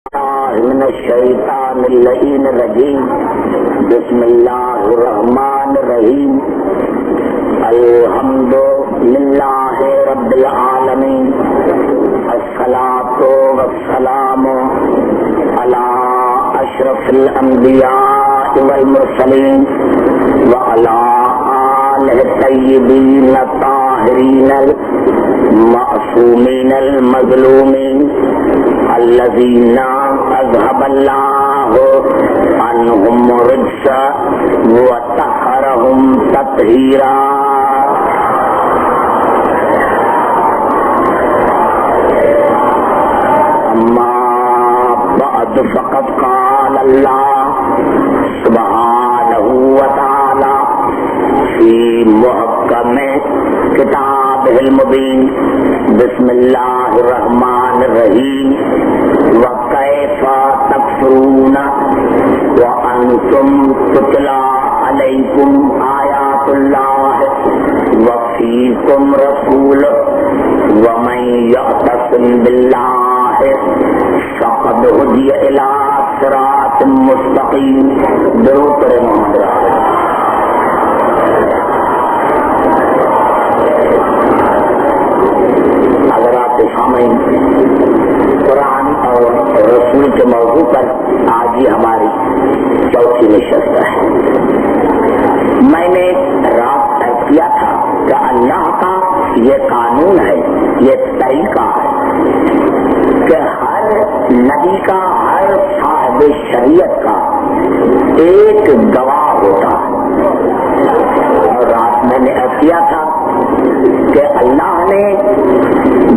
من الشیطان اللعین الرجیم بسم اللہ الرحمن الرحیم الحمد للہ رب العالمین الصلاۃ والسلام علی اشرف الانبیاء والمرسلین وعلی آلہ الطیبین الطاہرین المعصومین المظلومین الذین اذهب اللہ عنہم الرجس وطہرہم تطہیرا. اما بعد فقد قال اللہ سبحانہ وتعالی فی محکم کتابہ المبین بسم اللہ الرحمن الرحیم وَكَيْفَ تَكْفُرُونَ وَأَنْتُمْ تُتْلَى عَلَيْكُمْ آيَاتُ اللَّهِ وَفِيكُمْ رَسُولُهُ وَمَنْ يَعْتَصِمْ بِاللَّهِ فَقَدْ هُدِيَ إِلَى صِرَاطٍ مُسْتَقِيمٍ. درود پر محمد رسول. حضرات سامعین، قرآن اور رسول کے موضوع پر آج ہی ہماری چوتھی نشست ہے. میں نے رات عرض کیا تھا کہ اللہ کا یہ قانون ہے، یہ طریقہ ہے کہ ہر نبی کا، ہر صاحب شریعت کا ایک گواہ ہوتا ہے. اور رات میں نے عرض کیا تھا کہ اللہ نے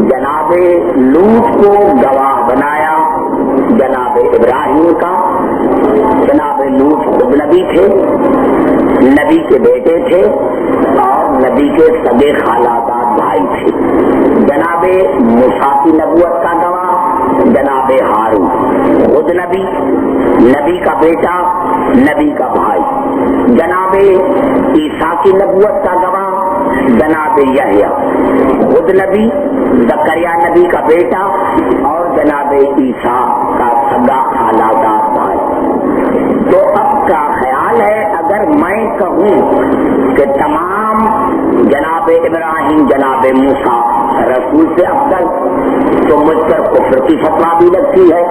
جناب لوط کو گواہ بنایا، جناب ابراہیم کا. جناب لوط خود نبی تھے، نبی کے بیٹے تھے اور نبی کے سگے خالاداد بھائی تھے. جناب موسیٰ کی نبوت کا گواہ جناب ہارون، خود نبی، نبی کا بیٹا، نبی کا بھائی. جناب عیسیٰ کی نبوت کا گواہ جناب یحییٰ، خود نبی، زکریا نبی کا بیٹا اور جناب عیسیٰ کا سگا خالاداد بھائی. تو اب کا خیال ہے اگر میں کہوں کہ تمام جناب ابراہیم، جناب موسیٰ رسول سے افضل، تو مجھ پر کفر کی فتویٰ بھی لگتی ہے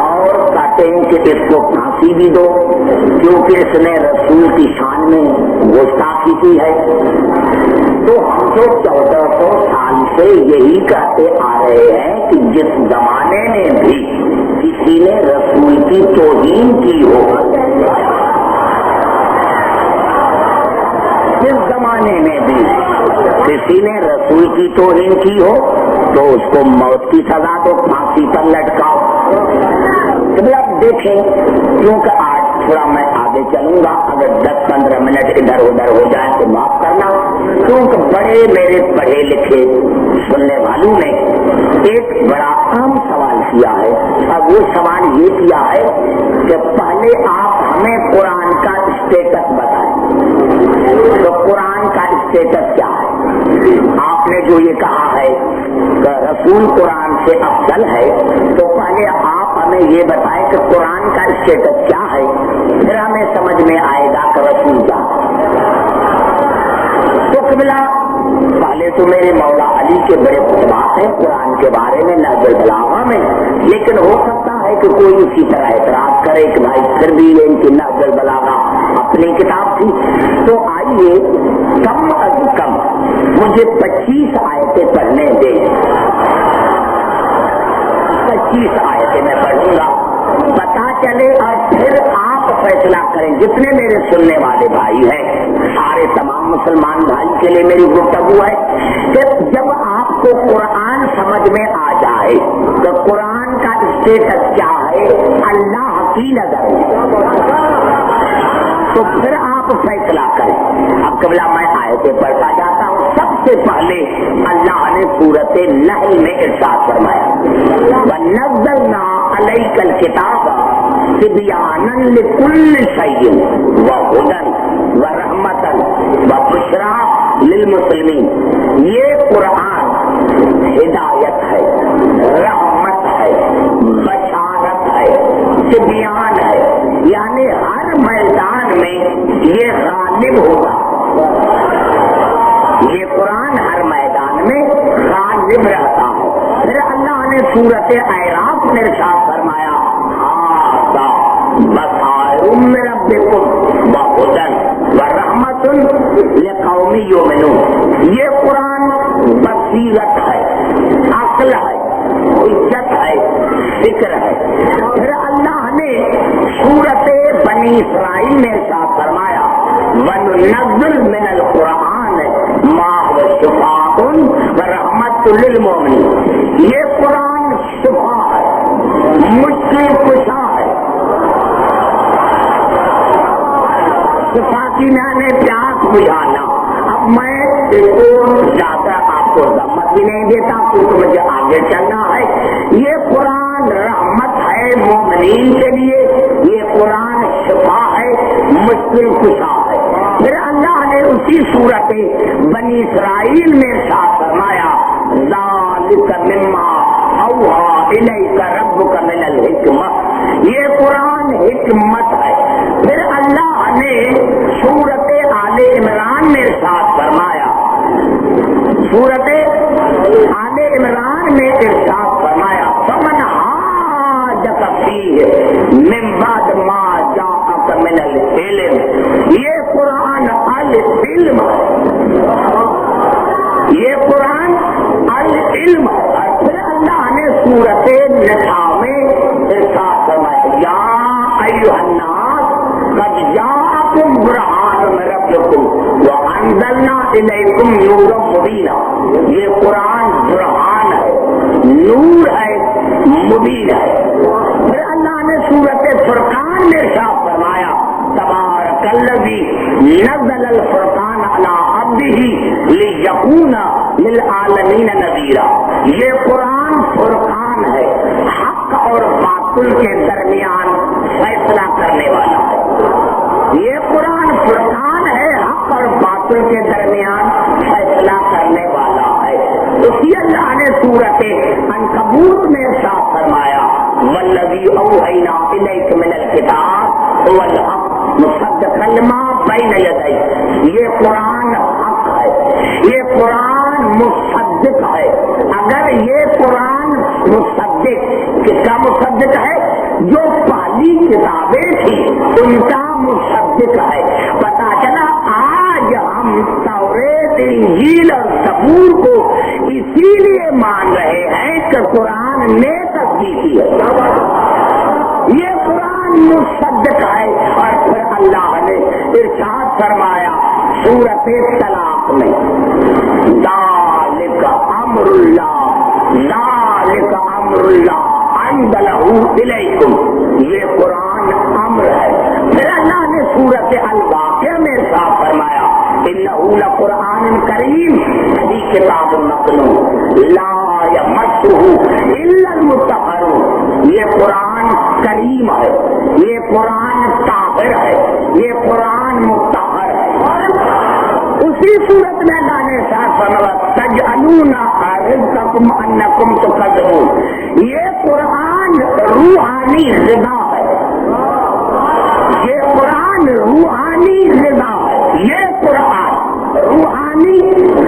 اور کہتے ہیں کہ اس کو پھانسی بھی دو کیونکہ اس نے رسول کی شان میں گستاخی کی ہے. تو ہم تو 1400 سال سے یہی کہتے آ رہے ہیں کہ جس زمانے میں بھی کسی نے رسول کی توہین کی ہو، جس زمانے میں بھی کسی نے رسول کی توہین کی ہو تو اس کو موت کی سزا دو، پھانسی پر لٹکاؤ. تو اب دیکھیں، کیونکہ آج تھوڑا میں آگے چلوں گا، اگر 10-15 منٹ ادھر ادھر ہو جائے تو معاف کرنا، کیونکہ بڑے میرے پڑھے لکھے سننے والوں نے ایک بڑا اہم سوال کیا ہے. اب وہ سوال یہ کیا ہے کہ پہلے آپ ہمیں قرآن کا اسٹیٹس بتائیں. تو قرآن کا اسٹیٹس کیا ہے؟ آپ نے جو یہ کہا ہے کہ رسول قرآن سے افضل ہے، تو پہلے آپ ہمیں یہ بتائیں کہ قرآن کا اسٹیٹس کیا ہے، پھر ہمیں سمجھ میں آئے گا کہ رسول کیا ہے. تو قبلہ پہلے تو میرے مولا علی کے بڑے خطبات ہیں قرآن کے بارے میں نہج البلاغہ میں، لیکن ہو سکتا ہے کہ کوئی اسی طرح اعتراض کرے کہ بھائی پھر بھی ان کی نہج البلاغہ اپنی کتاب تھی. تو آئیے کم از کم مجھے 25 آیتیں پڑھنے دیں. 25 آیتیں میں پڑھوں گا، پتا چلے اور پھر آپ فیصلہ کریں. جتنے میرے سننے والے بھائی ہیں، سارے تمام مسلمان بھائی کے لیے میری گفتگو ہے کہ جب آپ کو قرآن سمجھ میں آ جائے تو قرآن کا اسٹیٹس کیا ہے اللہ کی نظر میں، تو پھر آپ فیصلہ کریں. اب قبلہ میں آیتیں پڑھتا جاتا ہوں. سب سے پہلے اللہ نے سورۃ نحل میں ارشاد فرمایا وَنَزَّلْنَا عَلَيْكَ الْكِتَابَ تِبْيَانًا لِكُلِّ شَيْءٍ وَهُدًى وَرَحْمَةً وَبُشْرَى لِلْمُسْلِمِينَ. یہ قرآن ہدایت ہے، رحمت ہے، بشارت میں یہ غالب ہوگا، یہ قرآن ہر میدان میں غالب رہتا ہے۔ پھر اللہ نے سورۃ اعراف میں ارشاد فرمایا ھذا بصائر من ربکم وہدی ورحمۃ لقوم یؤمنون، یہ قرآن بصیرت ہے، عقل ہے، حجت ہے، فکر ہے۔ پھر اللہ نے سورۃ بنی اسرائیل میں ارشاد فرمایا وَنُنَزِّلُ مِنَ الْقُرْآنِ مَا هُوَ شِفَاءٌ وَرَحْمَةٌ لِّلْمُؤْمِنِينَ، یہ قرآن شفا ہے، مشکل کشا ہے۔ شفا کی معنی پیاس بجھانا۔ اب میں اس کو زیادہ آپ کو ضمت بھی نہیں دیتا کیونکہ مجھے آگے چلنا ہے۔ یہ قرآن رحمت ہے مومنین کے لیے، یہ قرآن شفا ہے، مشکل کشا ہے۔ پھر اللہ نے اسی صورت بنی اسرائیل میں ارشاد فرمایا ذالک مما اوحی الیک ربک من الحکمہ، یہ قرآن حکمت ہے۔ پھر اللہ نے سورت آل عمران میں ارشاد فرمایا، سورت آل عمران میں ارشاد فرمایا فمن حاجک فیہ من بعد ما جاءک من العلم، یہ قرآن العلم ہے، یہ قرآن العلم ہے۔ اور پھر اللہ نے سورت نساء میں ارشاد فرمایا یا ایھا الناس قد جاءکم برہان من ربکم وانزلنا الیکم نورا مبینا، یہ قرآن برہان ہے، نور ہے، مبین ہے۔ پھر اللہ نے سورت فرقان میں ارشاد فرمایا تبارک الذی نزل الفرقان علی عبدہ لیکون للعالمین نذیرا، یہ قرآن فرقان ہے، حق اور باطل کے درمیان فیصلہ کرنے والا ہے۔ یہ قرآن فرقان ہے، حق اور باطل کے درمیان فیصلہ کرنے والا ہے۔ اسی اللہ نے سورت عنکبوت میں ارشاد فرمایا والذی اوحینا الیک من الکتاب هو الحق مصدقا لما بین یدیہ، یہ قرآن حق ہے، یہ قرآن مصدق ہے۔ اگر یہ قرآن مصدق کس کا مصدق ہے؟ جو پہلی کتابیں تھیں ان کا مصدق ہے۔ پتا چلا آج ہم توریت، انجیل اور زبور کو اسی لیے مان رہے ہیں کہ قرآن نے تصدیق کی ہے، یہ قرآن مصدق ہے۔ اور پھر اللہ نے ارشاد فرمایا سورۃ طلاق میں ذالک امر اللہ، ذالک امر اللہ انزلہ الیکم، یہ قرآن امر ہے۔ پھر اللہ نے سورۃ الواقعہ میں ارشاد فرمایا انہ لقرآن کریم فی کتاب مکنون لا یمسہ الا المطہرون، یہ قرآن کریم ہے، یہ قرآن طاہر ہے، یہ قرآن مطہر ہے۔ اسی صورت میں اللہ نے ارشاد فرمایا تجعلون رزقکم انکم تکذبون، یہ قرآن روحانی غذا ہے، یہ قرآن روحانی غذا ہے، یہ قرآن روحانی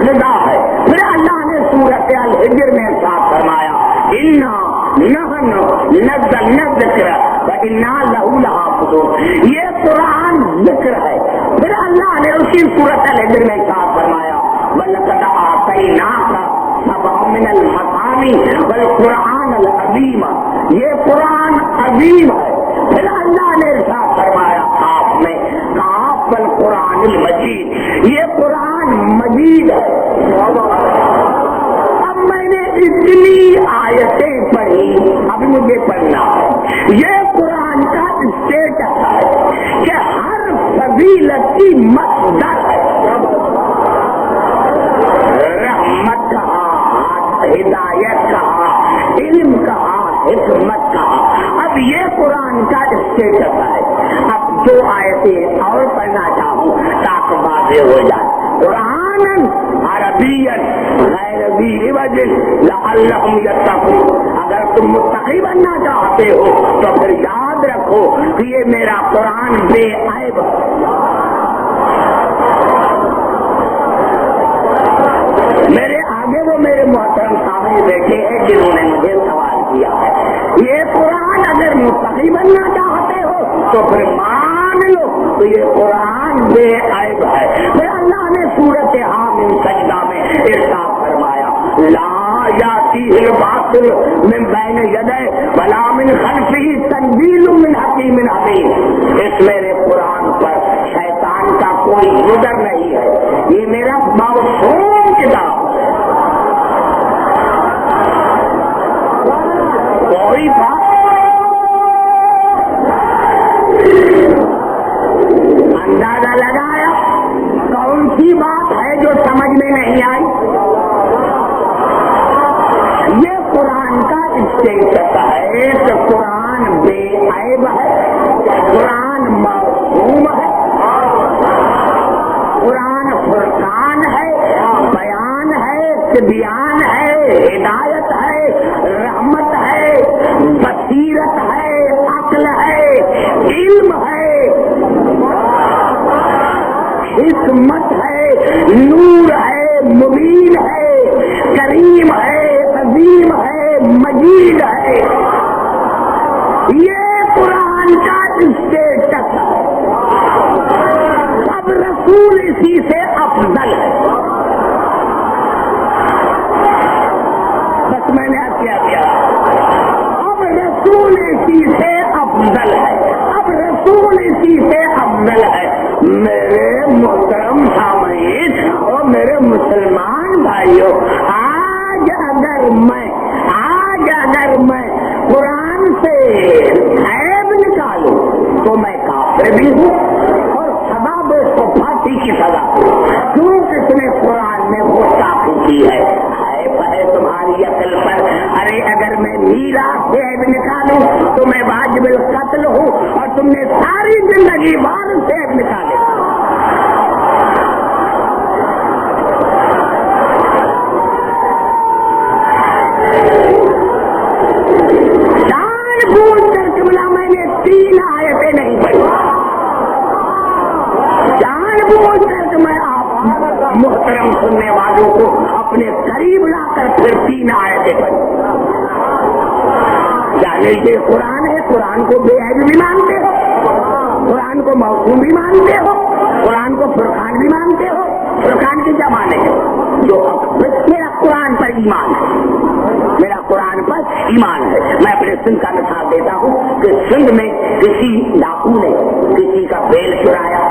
غذا ہے۔ پھر اللہ نے سورۃ الحجر میں ارشاد فرمایا انا نحن نزلنا الذکر وانا لہ لحافظون، یہ قرآن ذکر ہے۔ پھر اللہ نے اسی سورۃ الحجر میں ارشاد فرمایا وَلَقَدْ آتَيْنَاكَ سَبْعًا مِنَ الْمَثَانِي وَالْقُرْآنَ الْعَظِيمَ، یہ قرآن عظیم ہے۔ پھر اللہ نے ارشاد فرمایا آپ میں کاف والقرآن المجید، یہ قرآن مجید ہے۔ اب میں نے اتنی آیتیں پڑھی، ابھی مجھے پڑھنا ہے۔ یہ قرآن کا اسٹیٹس ہے کہ ہر فضیلت کی مصدر ہے، رحمت کہا، ہدایت کہا، علم کہا، حکمت کہا۔ اب یہ قرآن کا اسٹیٹس ہے۔ اب دو آیتیں اور پڑھنا چاہوں تاکہ واضح ہو جائے۔ قرآن عربین غیر ذی عوج لعلہم یتقون، اگر تم متقی بننا چاہتے ہو تو پھر یاد رکھو رکھو کہ یہ میرا قرآن بے عیب ہے. میرے آگے وہ میرے محترم سامنے بیٹھے ہیں جنہوں نے مجھے سوال کیا ہے. یہ قرآن اگر مستقی بننا چاہتے ہو تو پھر مان لو تو یہ قرآن بے عیب ہے. پھر اللہ نے سورۃ حامیم سجدہ میں ارشاد فرمایا لا یاتیہ الباطل من بین یدیہ ولا من خلفہ تنزیل من حکیم حمید. اس میرے قرآن پر شیطان کا کوئی گزر نہیں ہے. یہ میرا معصوم کتاب. کوئی بات اندازہ لگایا کون سی بات ہے جو سمجھ میں نہیں آئی. یہ قرآن کا اسٹیٹس ہے کہ قرآن بے عیب ہے, قرآن معصوم ہے, قرآن فرقان ہے, بیان ہے, تبیان ہے, ہدایت ہے, رحمت ہے, بصیرت ہے, عقل ہے, علم ہے, حکمت ہے, نور ہے, مبین ہے, کریم ہے, عظیم ہے, مجید ہے. یہ قرآن کا اسٹیٹس ہے. اب رسول اسی سے افضل ہے. بس میں نے کیا کیا, اب رسول اسی سے افضل ہے. اب رسول اسی سے افضل ہے. میرے محترم سامعین اور میرے مسلمان بھائیوں, آج اگر میں قرآن سے عیب نکالوں تو میں کافر بھی ہوں اور سزا بے تو پھانسی کی سزا. کیوں کس نے قرآن میں گستاخی کی ہے تمہاری عقل پر. ارے اگر میں میرا سے عیب نکالوں تو میں واجب القتل ہوں اور تم نے ساری زندگی بعد سے عیب نکالے. جان بوجھ کر جملہ میں نے 3 آیتیں نہیں پڑھی. جان بوجھ کر میں آپ محترم سننے والوں کو اپنے قریب لا کر پھر 3 آیتیں پڑھی. جانے کے قرآن ہے, قرآن کو بے عیب بھی مانتے ہو, قرآن کو معصوم بھی مانتے ہو, قرآن کو فرقان بھی مانتے ہو. فرقان کی کیا مانے جو میرا قرآن پر ایمان ہے, میرا قرآن پر ایمان ہے. میں اپنے سندھ کا مثال دیتا ہوں کہ سندھ میں کسی ڈاکو نے کسی کا بیل چرایا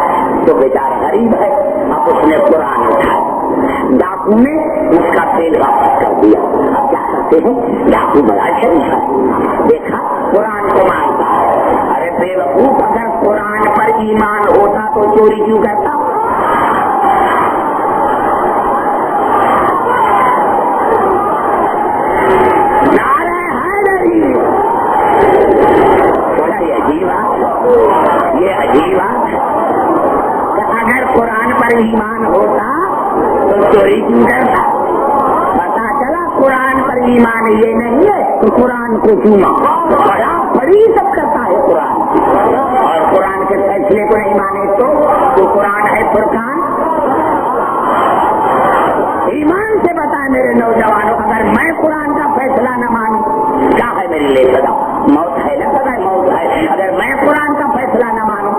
تو بیچارہ غریب ہے, اب اس نے قرآن اٹھایا, ڈاکو نے اس کا بیل واپس کر دیا. اب کیا کرتے ہیں, ڈاکو بڑا شریف ہے, دیکھا قرآن کو مانتا ہے. ارے بے وقوف, اگر قرآن پر ایمان ہوتا تو چوری کیوں کرتا. یہ عجیب بات ہے کہ اگر قرآن پر ایمان ہوتا تو چوری کیوں کرتا. پتا چلا قرآن پر ایمان یہ نہیں ہے تو قرآن کو چوما. بڑا بڑی سب کرتا ہے قرآن, اور قرآن کے فیصلے کو نہیں مانے تو قرآن ہے فرقان. ایمان سے بتا میرے نوجوانوں, اگر میں قرآن کا فیصلہ نہ مانوں کیا ہے میرے لیے سزا؟ موت ہے نا, سزا موت ہے. اگر میں قرآن کا فیصلہ نہ مانوں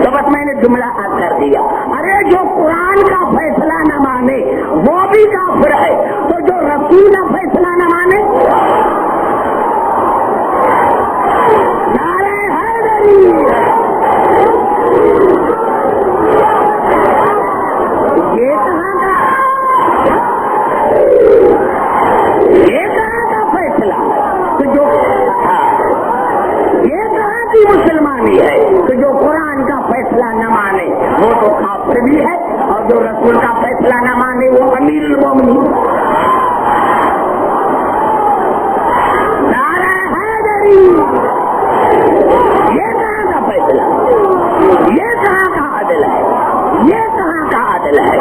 تو بس میں نے جملہ کر دیا. ارے جو قرآن کا فیصلہ نہ مانے وہ بھی کافر ہے, تو جو رسول کا فیصلہ نہ مانے. نعرہ حیدری, یہ کہاں کا فیصلہ کہ جو یہ کہاں کی مسلمانی ہے کہ جو قرآن کا فیصلہ نہ مانے وہ تو کافر بھی ہے, اور جو رسول کا فیصلہ نہ مانے وہ امیر المومنین. نعرہ حیدری, یہ کہاں کا فیصلہ, یہ کہاں کا عدل ہے, یہ کہاں کا عدل ہے.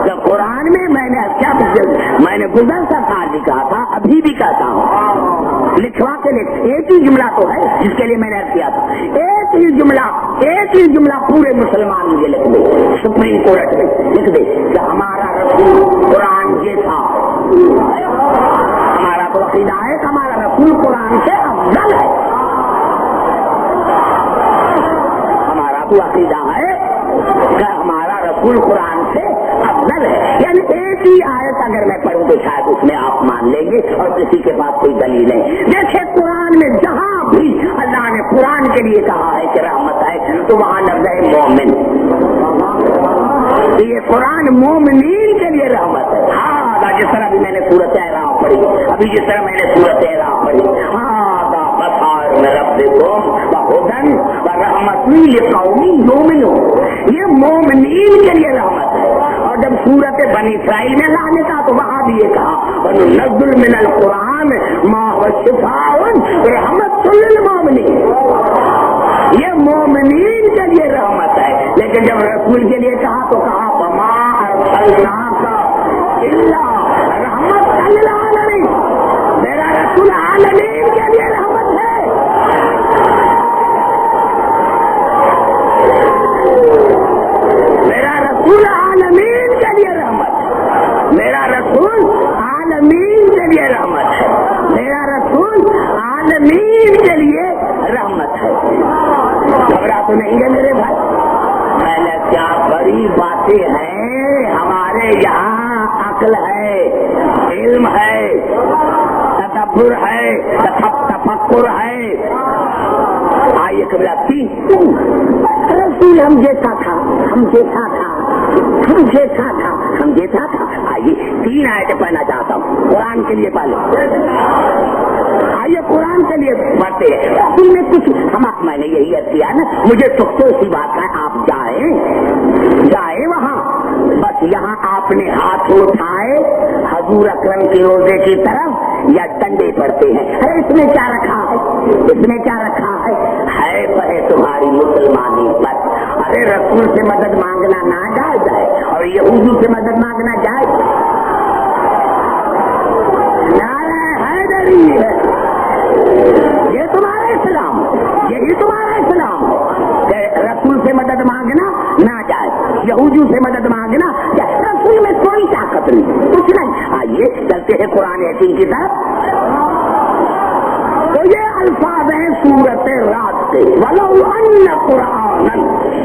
جب قرآن میں میں نے گزر سا سال بھی کہا تھا, ابھی بھی کہتا ہوں, لکھوا کے ایک ہی جملہ تو ہے جس کے لیے میں نے کیا تھا، ایک ہی جملہ پورے مسلمان مجھے لکھ دے، سپریم کورٹ میں لکھ دے کہ ہمارا رسول قرآن جیسا، ہمارا تو عقیدہ ہے کہ ہمارا رسول قرآن سے افضل ہے، ہمارا تو عقیدہ ہے کہ ہمارا رسول قرآن سے افضل ہے. یعنی ایک ہی آیت اگر میں پڑھوں تو شاید اس میں آپ مان لیں گے اور کسی کے پاس کوئی دلیل نہیں. دیکھیں قرآن میں جہاں بھی اللہ نے قرآن کے لیے کہا ہے کہ رحمت ہے تو وہاں لفظ ہے مومن. یہ قرآن مومنین کے لیے رحمت ہے. ہاں جس طرح بھی میں نے سورۃ اعراف پڑھی، ابھی جس طرح میں نے سورۃ اعراف پڑھی، یہ مومنین کے لیے رحمت ہے. اور جب سورت بنی اسرائیل میں اللہ نے کہا تو وہاں بھی یہ کہا وَنُنَزِّلُ مِنَ الْقُرْآنِ مَا هُوَ شِفَاءٌ وَرَحْمَةٌ لِّلْمُؤْمِنِينَ. یہ مومنین کے لیے رحمت ہے. لیکن جب رسول کے لیے کہا تو کہا وَمَا أَرْسَلْنَاكَ إِلَّا رَحْمَةً لِّلْعَالَمِينَ. میرا رسول عالمین کے لیے رحمت ہے. میرا رسول عالمین کے لیے رحمت ہے. میرا رسول عالمین کے لیے رحمت ہے. میرا رسول عالمین کے لیے رحمت ہے. گھبرا تو نہیں ہے میرے بھائی؟ میں نے کیا بڑی باتیں ہیں ہمارے یہاں. عقل ہے، علم ہے، تدبر ہے، تفکر ہے. آئیے قبلہ تین رسول ہم جیسا تھا، ہم جیسا تھا، ہم جیسا تھا، ہم جیسا تھا. آئیے تین آیتیں پڑھنا چاہتا ہوں قرآن کے لیے. پہلے آئیے قرآن کے لیے پڑھتے ہیں. رسول میں کچھ میں نے یہی کیا نا، مجھے تو سی بات ہے آپ جائیں وہاں، بس یہاں آپ نے ہاتھ اٹھائے حضور اکرم کے روزے کی طرف یا ڈنڈے پڑتے ہیں. ارے اس میں کیا رکھا ہے؟ اس میں کیا رکھا ہے؟ ہے تمہاری مسلمانی پر. ارے رسول سے مدد مانگنا ناجائز ہے اور یہودی سے مدد مانگنا جائز. نعرہ حیدری ہے. یہ تمہارا اسلام، یہی تمہارا اسلام کہ رسول سے مدد مانگنا ناجائز، یہودیوں سے مدد مانگنا رسول میں کوئی طاقت نہیں، کچھ نہیں. آئیے چلتے ہیں قرآن حکیم کی طرف. تو یہ الفاظ ہیں سورت رات کے. وَلَوْ أَنَّ قُرْآنًا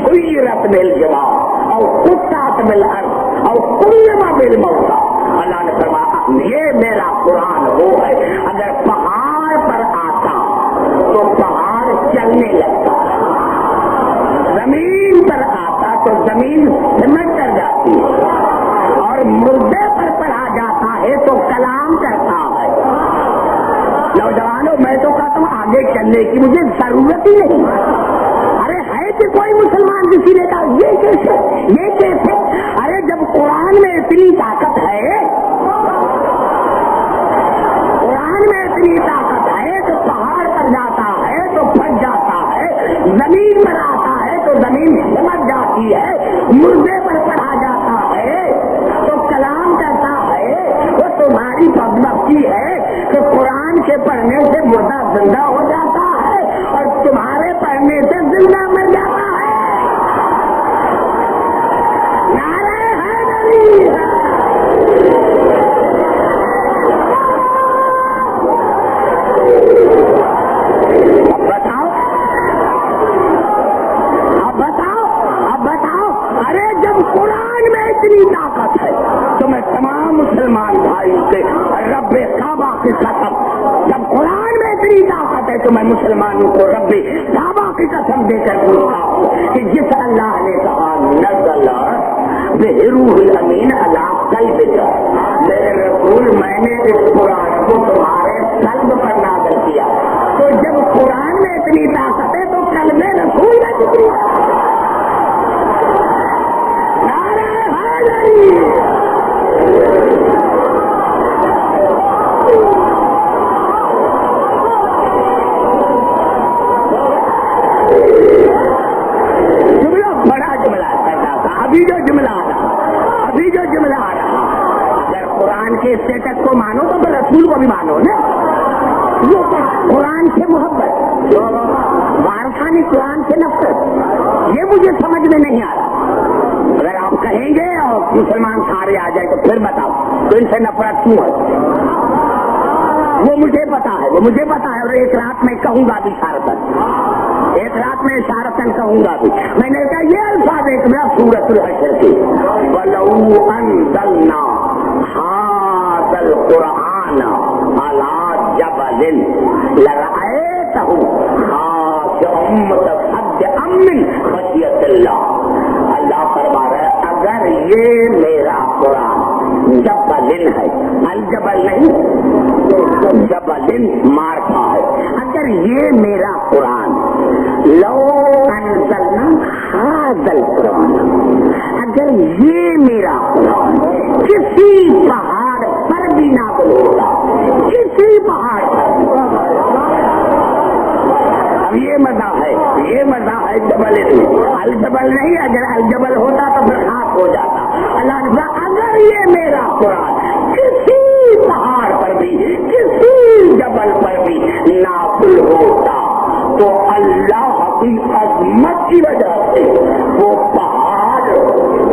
سُيِّرَتْ بِالْجِبَالِ أَوْ قُطِّعَتْ بِالْأَرْضِ أَوْ كُلِّمَ بِالْمَوْتَىٰ. اللہ نے فرمایا یہ میرا قرآن وہ ہے اگر پہاڑ پر آتا تو پہاڑ چلنے لگتا، زمین پر آتا تو زمین سمٹ کر جاتی ہے، اور مردے پر پڑھا جاتا ہے تو کلام کرتا ہے. نوجوانوں میں تو کہتا ہوں آگے چلنے کی مجھے ضرورت ہی نہیں. ارے ہے کہ کوئی مسلمان کسی نے کہا یہ کیسے؟ ارے جب قرآن میں اتنی طاقت ہے، قرآن میں اتنی طاقت ہے تو پہاڑ پر جاتا ہے تو پھٹ جاتا ہے، زمین پر آتا ہے تو زمین سمجھ جاتی ہے، مردے پر پڑھا جاتا ہے تو کلام کرتا ہے. وہ تمہاری بدبختی ہے کہ قرآن کے پڑھنے سے مردہ زندہ ہو جاتا ہے اور تمہارے پڑھنے سے زندہ مر جاتا ہے. نعرہ حیدری. اب بتاؤ ارے جب قرآن میں اتنی طاقت ہے تو میں تمام مسلمان بھائی سے رب کعبہ کی قسم، جب قرآن میں اتنی طاقت ہے تو میں مسلمانوں کو رب کعبہ کی قسم دے کر پوچھتا ہوں کہ جس اللہ نے کہا نزل بروح الامین علی قلبک، میرے رسول میں نے اس قرآن کو تمہارے قلب پر نازل کیا. تو جب قرآن میں اتنی طاقت ہے تو قلب رسول میں کتنی بڑا جملہ کرتا تھا. ابھی جو جملہ آ رہا اگر قرآن کے اسٹیٹس کو مانو تو رسول کو بھی مانو نا. قرآن قرآن سے محبت، وارثان قرآن سے نفرت، یہ مجھے سمجھ میں نہیں آ رہا۔ اگر آپ کہیں گے اور مسلمان سارے آ جائے تو پھر بتاؤ تو ان سے نفرت کیوں ہے؟ وہ مجھے پتا ہے اور ایک رات میں کہوں گا بھی اشارتن، ایک رات میں اشارتن کہوں گا بھی۔ میں نے کہا یہ الفاظ ایک میرا سورۃ الحشر کی، وَلَوْ أَنزَلْنَا هَذَا الْقُرْآنَ عَلَى جَبَلٍ لَرَأَيْتَهُ خَاشِعًا مُتَصَدِّعًا مِّنْ خَشْيَةِ اللَّهِ۔ اللہ فرما رہا ہے اگر یہ میرا قرآن جبل ہے، الجبل نہیں، جبل مارکا ہے، اگر یہ میرا قرآن لو انزلنا هذا القرآن، اگر یہ میرا قرآن کسی پہاڑ پر بھی نازل ہوتا، کسی پہاڑ پر، اب یہ مزہ ہے جبل میں، الجبل نہیں، اگر الجبل ہوتا تو پھر خاص ہو جاتا۔ اللہ نے کہا اگر یہ میرا قرآن کسی پہاڑ پر بھی، کسی جبل پر بھی نازل ہوتا تو اللہ کی عظمت کی وجہ سے وہ پہاڑ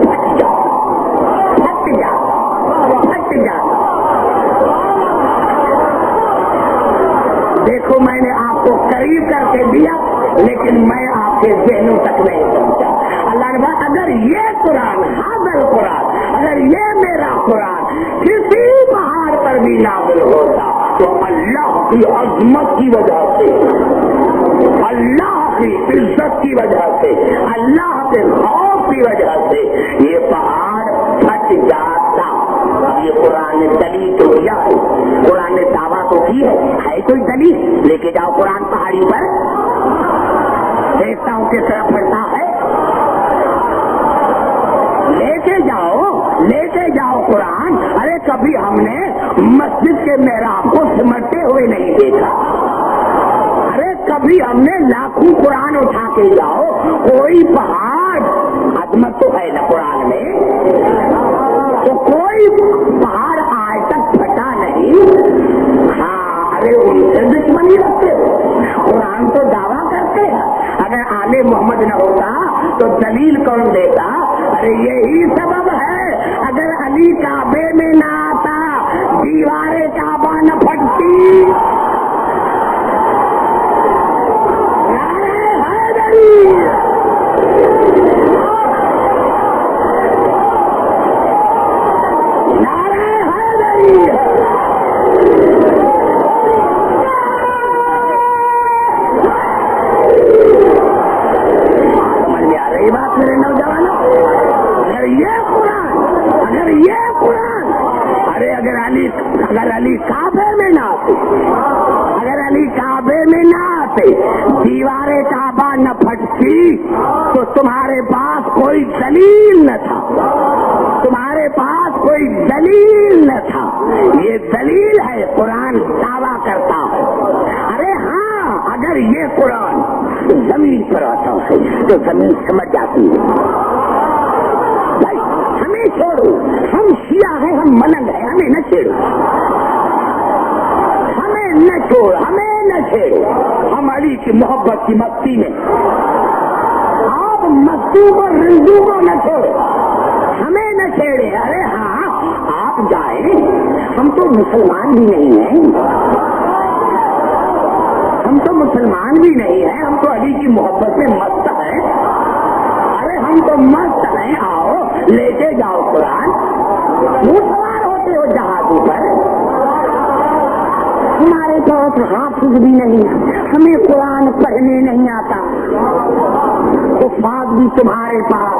پھٹ جاتا۔ دیکھو میں نے آپ کو قریب کر کے دیا لیکن میں آپ کے ذہنوں تک نہیں پہنچا۔ اللہ نے کہا اگر یہ قرآن، حاضر قرآن، اگر یہ میرا قرآن کسی پہاڑ پر بھی نازل ہوتا تو اللہ کی عظمت کی وجہ سے، اللہ کی عزت کی وجہ سے، اللہ کے خوف کی وجہ سے یہ پہاڑ پھٹ جاتا۔ اب یہ قرآن نے دلیل تو کیا ہے، قرآن نے دعویٰ تو کی ہے کوئی دلیل؟ لے کے جاؤ قرآن پہاڑی پر، دیکھتا ہوں کس طرح پڑتا ہے، لے کے جاؤ قرآن۔ ارے کبھی ہم نے مسجد کے محراب کو سمٹتے ہوئے نہیں دیکھا، ارے کبھی ہم نے لاکھوں قرآن اٹھا کے جاؤ، کوئی پہاڑ، عظمت تو ہے نا قرآن میں، تو کوئی پہاڑ آج تک پھٹا نہیں۔ ہاں ارے ان سے دشمنی رکھتے ہو، قرآن تو دعویٰ کرتے ہیں، اگر آل محمد نہ ہوتا تو دلیل کون دیتا؟ ارے یہی سبب ہے، اگر علی کعبے میں نہ آتا دیوار کعبہ نہ پھٹتی۔ نعرہ حیدری، نعرہ حیدری، سمجھ میں آ رہی بات میرے نوجوانوں؟ اگر یہ قرآن ارے اگر علی کعبے میں نہ آتے، اگر علی کعبے میں نہ آتے، دیوار کعبہ نہ پھٹتی تو تمہارے پاس کوئی دلیل نہ تھا، تمہارے پاس کوئی دلیل نہ تھا۔ یہ دلیل ہے، قرآن دعویٰ کرتا ہے۔ ارے ہاں اگر یہ قرآن زمین پر آتا ہے تو زمین سمجھ جاتی ہے۔ ہمیں چھوڑو، ہم شیعہ ہیں، ہم ملنگ ہیں، ہمیں نہ چھیڑو، ہمیں نہ چھوڑ، ہمیں نہ چھیڑو، ہم علی کی محبت کی مستی میں، آپ مستی کو رنجو کو نہ چھوڑو، ہمیں نہ چھیڑے۔ ارے ہاں آپ جائیں، ہم تو مسلمان بھی نہیں ہیں، ہم تو مسلمان بھی نہیں ہیں، ہم تو علی کی محبت میں مست ہیں، ارے ہم تو مست ہیں، آؤ لے کے جاؤ قرآن۔ وہ سوار ہوتے ہو جہازوں پر، ہمارے پاس حافظ بھی نہیں، ہمیں قرآن پڑھنے نہیں آتا، حفاظ بھی تمہارے پاس،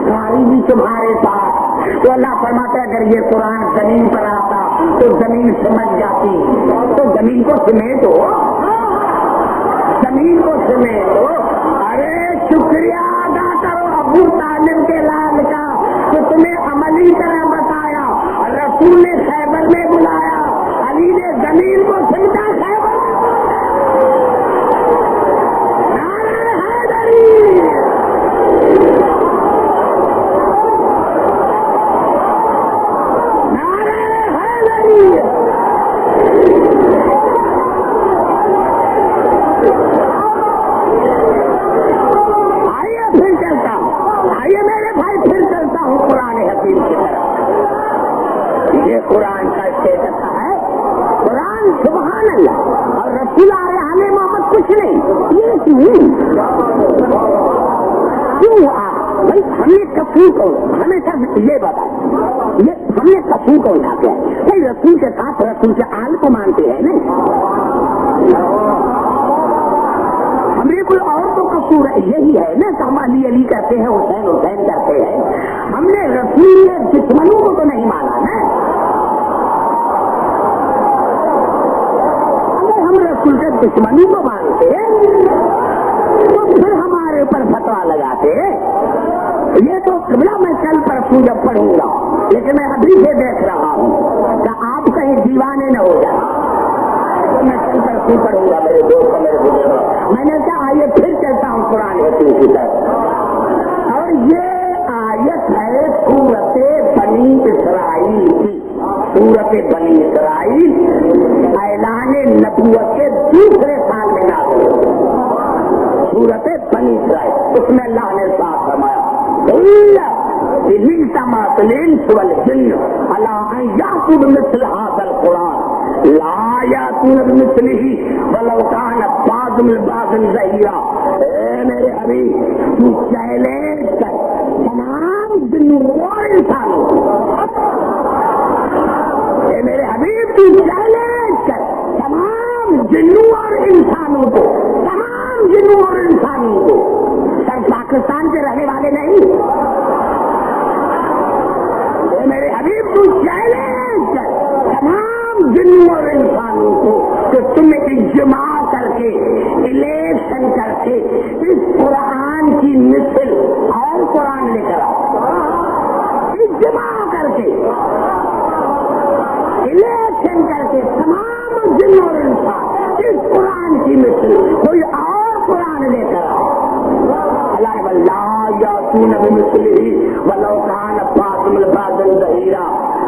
قاری بھی تمہارے پاس، تو اللہ فرماتا ہے اگر یہ قرآن زمین پر آتا تو زمین سمجھ جاتی، تو زمین کو سمیٹو، زمین کو سمیٹو۔ ارے شکریہ ادا کرو ابو طالب کے لال کا، تو تمہیں عملی طرح بتایا، رسول نے خیبر میں بلایا، علی نے زمین کو سمجھا خیبر۔ نعرہ حیدری، نعرہ حیدری، کیوں بھائی ہم نے کسور کو ہمیشہ یہ بتایا، یہ ہم نے کسور کو اٹھا کے بھائی رسول کے ساتھ رسول کے آل کو مانتے ہیں نا، ہمیں کوئی اور تو قصور یہی ہے نا کہ ہم علی علی کرتے ہیں، حسین حسین کرتے ہیں، ہم نے رسول دشمنوں کو تو نہیں مانا نا، اگر ہم رسول کے دشمنوں کو مانتے تو پھر ہمارے اوپر فتوا لگاتے. یہ تو قبلہ میں کل پرسوں جب پڑھوں گا، لیکن میں ابھی سے دیکھ رہا ہوں کہ آپ کہیں دیوانے نہ ہو جائیں. میں کل پرسوں پڑھوں گا میرے دوست میرے بزرگ. میں نے کہا آئیے پھر چلتا ہوں قرآن حکیم کی طرف، اور یہ آیت ہے سورت بنی اسرائیل کی. سورت بنی اسرائیل اعلان نبوت کے دوسرے سال میں نازل ہوئی. سورت بنی اسرائیل، اس میں اللہ نے صاف فرمایا التمس الانس والجن على ان يأتوا بمثل هذا القرآن لا يأتون بمثله ولو كان بعضهم لبعض ظهيرا. اے میرے حبیب تو چیلنج کر تمام جنوں اور انسانوں، اے میرے حبیب تو چیلنج کر تمام جنوں اور انسانوں کو، تمام جنوں اور انسانوں کو. سر پاکستان کے رہنے والے نہیں، اے میرے حبیب تو چیلنج کر تمام جنوں اور انسانوں کو کہ تم اجماع کر کے الیکشن کر کے اس قرآن کی مثل اور قرآن لے کر آؤ. اجماع کر کے الیکشن کر کے تمام جن اور انسان اس قرآن کی مثل کوئی اور قرآن لے کر آؤ. لا یاتون بمثلہ ولو کان بعضهم لبعض ظہیرا.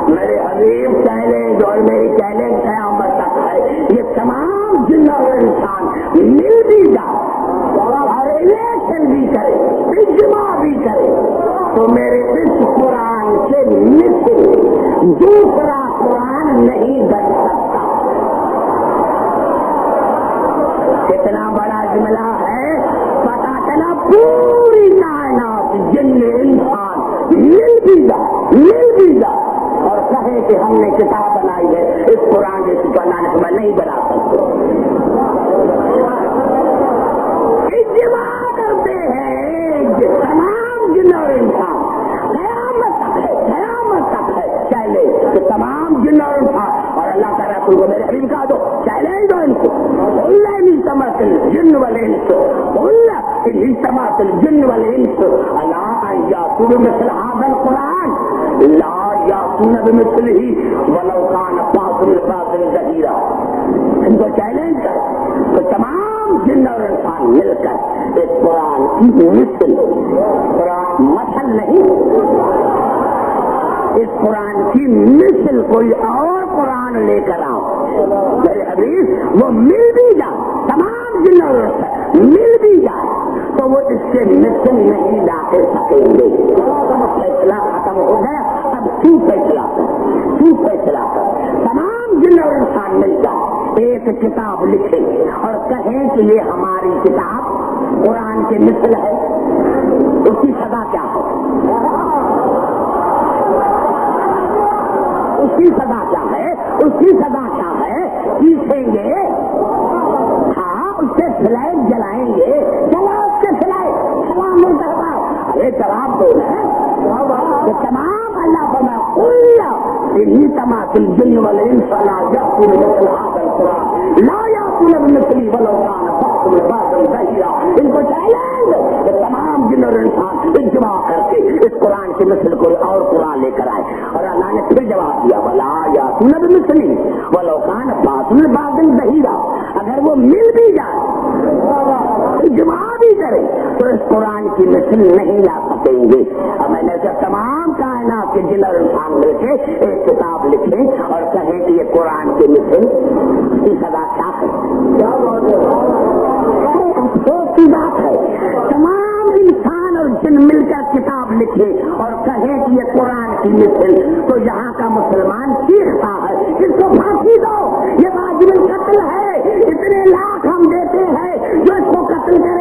میرے حبیب چیلنج اور میری چیلنج قیامت تک ہے، یہ تمام جن اور انسان مل بھی جائے اور الیکشن بھی کرے، اجماع بھی کرے تو میرے اس قرآن کے مثل دوسرا قرآن نہیں بن سکتا. کتنا بڑا جملہ ہے، پتا چلا پوری کائنات جن انسان مل بھی جا اور کہے کہ ہم نے کتاب بنائی ہے، اس قرآن جیسی بنانے کو میں نہیں بنا سکتے. اجماع کرتے ہیں تمام جن اور انسان، قیامت تک ہے چیلنج کہ تمام جن اور انسان. اور اللہ تعالیٰ رسول کو میرے حبیب کا دو چیلنج دو ان کو، اللہ اجتمعت الجن والانس، اللہ اجتمعت الجن والانس الا ان یاتوا بمثل هذا القرآن لا یاتون بمثلہ ولو کان بعضهم لبعض ظہیرا. ان کو چیلنج کر تو تمام جن اور انسان مل کر اس قرآن کی مثل، قرآن مثل نہیں، اس قرآن کی مثل کوئی اور قرآن لے کر آؤ. میرے حبیب وہ مل بھی جائے، تمام جن اور انسان مل بھی جائے تو وہ اس کے مثل نہیں لا کے سکیں گے. فیصلہ ختم ہو گیا، اب تو فیصلہ کر تمام جن اور انسان مل جائے، ایک کتاب لکھے اور کہیں کہ یہ ہماری کتاب قرآن کے مثل ہے، اس کی سزا کیا ہے؟ اس کی سزا کیا ہے؟ اس کی سزا کیا ہے؟ پیچھیں گے، ہاں اس سے فلائٹ جلائیں گے، چلا اس کے فلائٹ سلام کرتا ہے. یہ جواب دو ہے کہ تمام اللہ بنا انہی تمام الجن والانس لا یأتون بمثل هذا القرآن لا یأتون بمثلہ ولو کان بعضهم لبعض ظہیرا. ان کو چیلنج کہ تمام جن اور انسان اجماع کر کے اس قرآن کی مثل کوئی اور قرآن لے کر آئے. اور اللہ نے پھر جواب دیا ولا یأتون بمثلہ ولو کان بعضهم لبعض ظہیرا. اگر وہ مل بھی جائے، اجماع بھی کرے تو اس قرآن کی مثل نہیں لا سکیں گے. اور میں نے کہا تمام کائنات کے جن اور انسان مل کے ایک کتاب لکھیں اور کہیں کہ یہ قرآن کی مثل کی سزا کیا ہے؟ افسوس کی بات ہے، تمام انسان اور جن مل کر کتاب لکھے اور کہیں کہ یہ قرآن کی مثل، تو یہاں کا مسلمان چیختا ہے اس کو پھانسی دو، یہ واجب القتل ہے، اتنے لاکھ ہم دیتے ہیں جو اس کو قتل کرے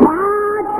5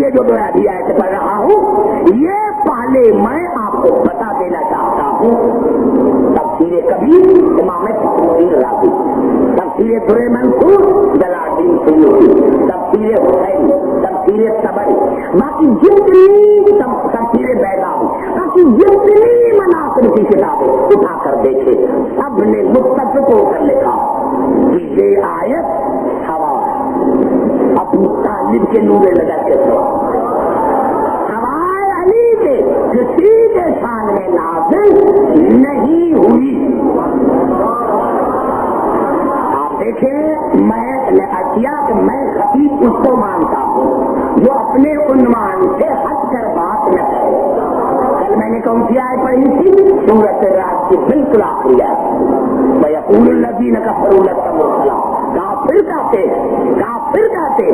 یہ جو ابھی آیت پڑھ رہا ہوں یہ پہلے میں آپ کو بتا دینا چاہتا ہوں تفسیر کبیر امام فخرالدین رازی، تفسیر در منصور جلال الدین سیوطی، تفسیر حسین، تفسیر طبری، باقی جتنی تفسیر بیضاوی، باقی جتنی مناقب کی کتابیں اٹھا کر دیکھے سب نے متفق ہو کر لکھا کہ یہ آیت ہوا ابو طالب کے نور نظر کے سوا ہوائے علی کے کسی کے شان میں نازل نہیں ہوئی۔ آپ دیکھیں میں کیا کہ میں خطیب اس کو مانتا ہوں جو اپنے عنوان سے ہٹ کر بات نہ کرے۔ کل میں نے کون سی آیت پڑھی تھی؟ سورۃ الرعد کی بالکل آخری آیت، وَيَقُولُ الَّذِينَ كَفَرُوا لَسْتَ مُرْسَلًا، کافر کہتے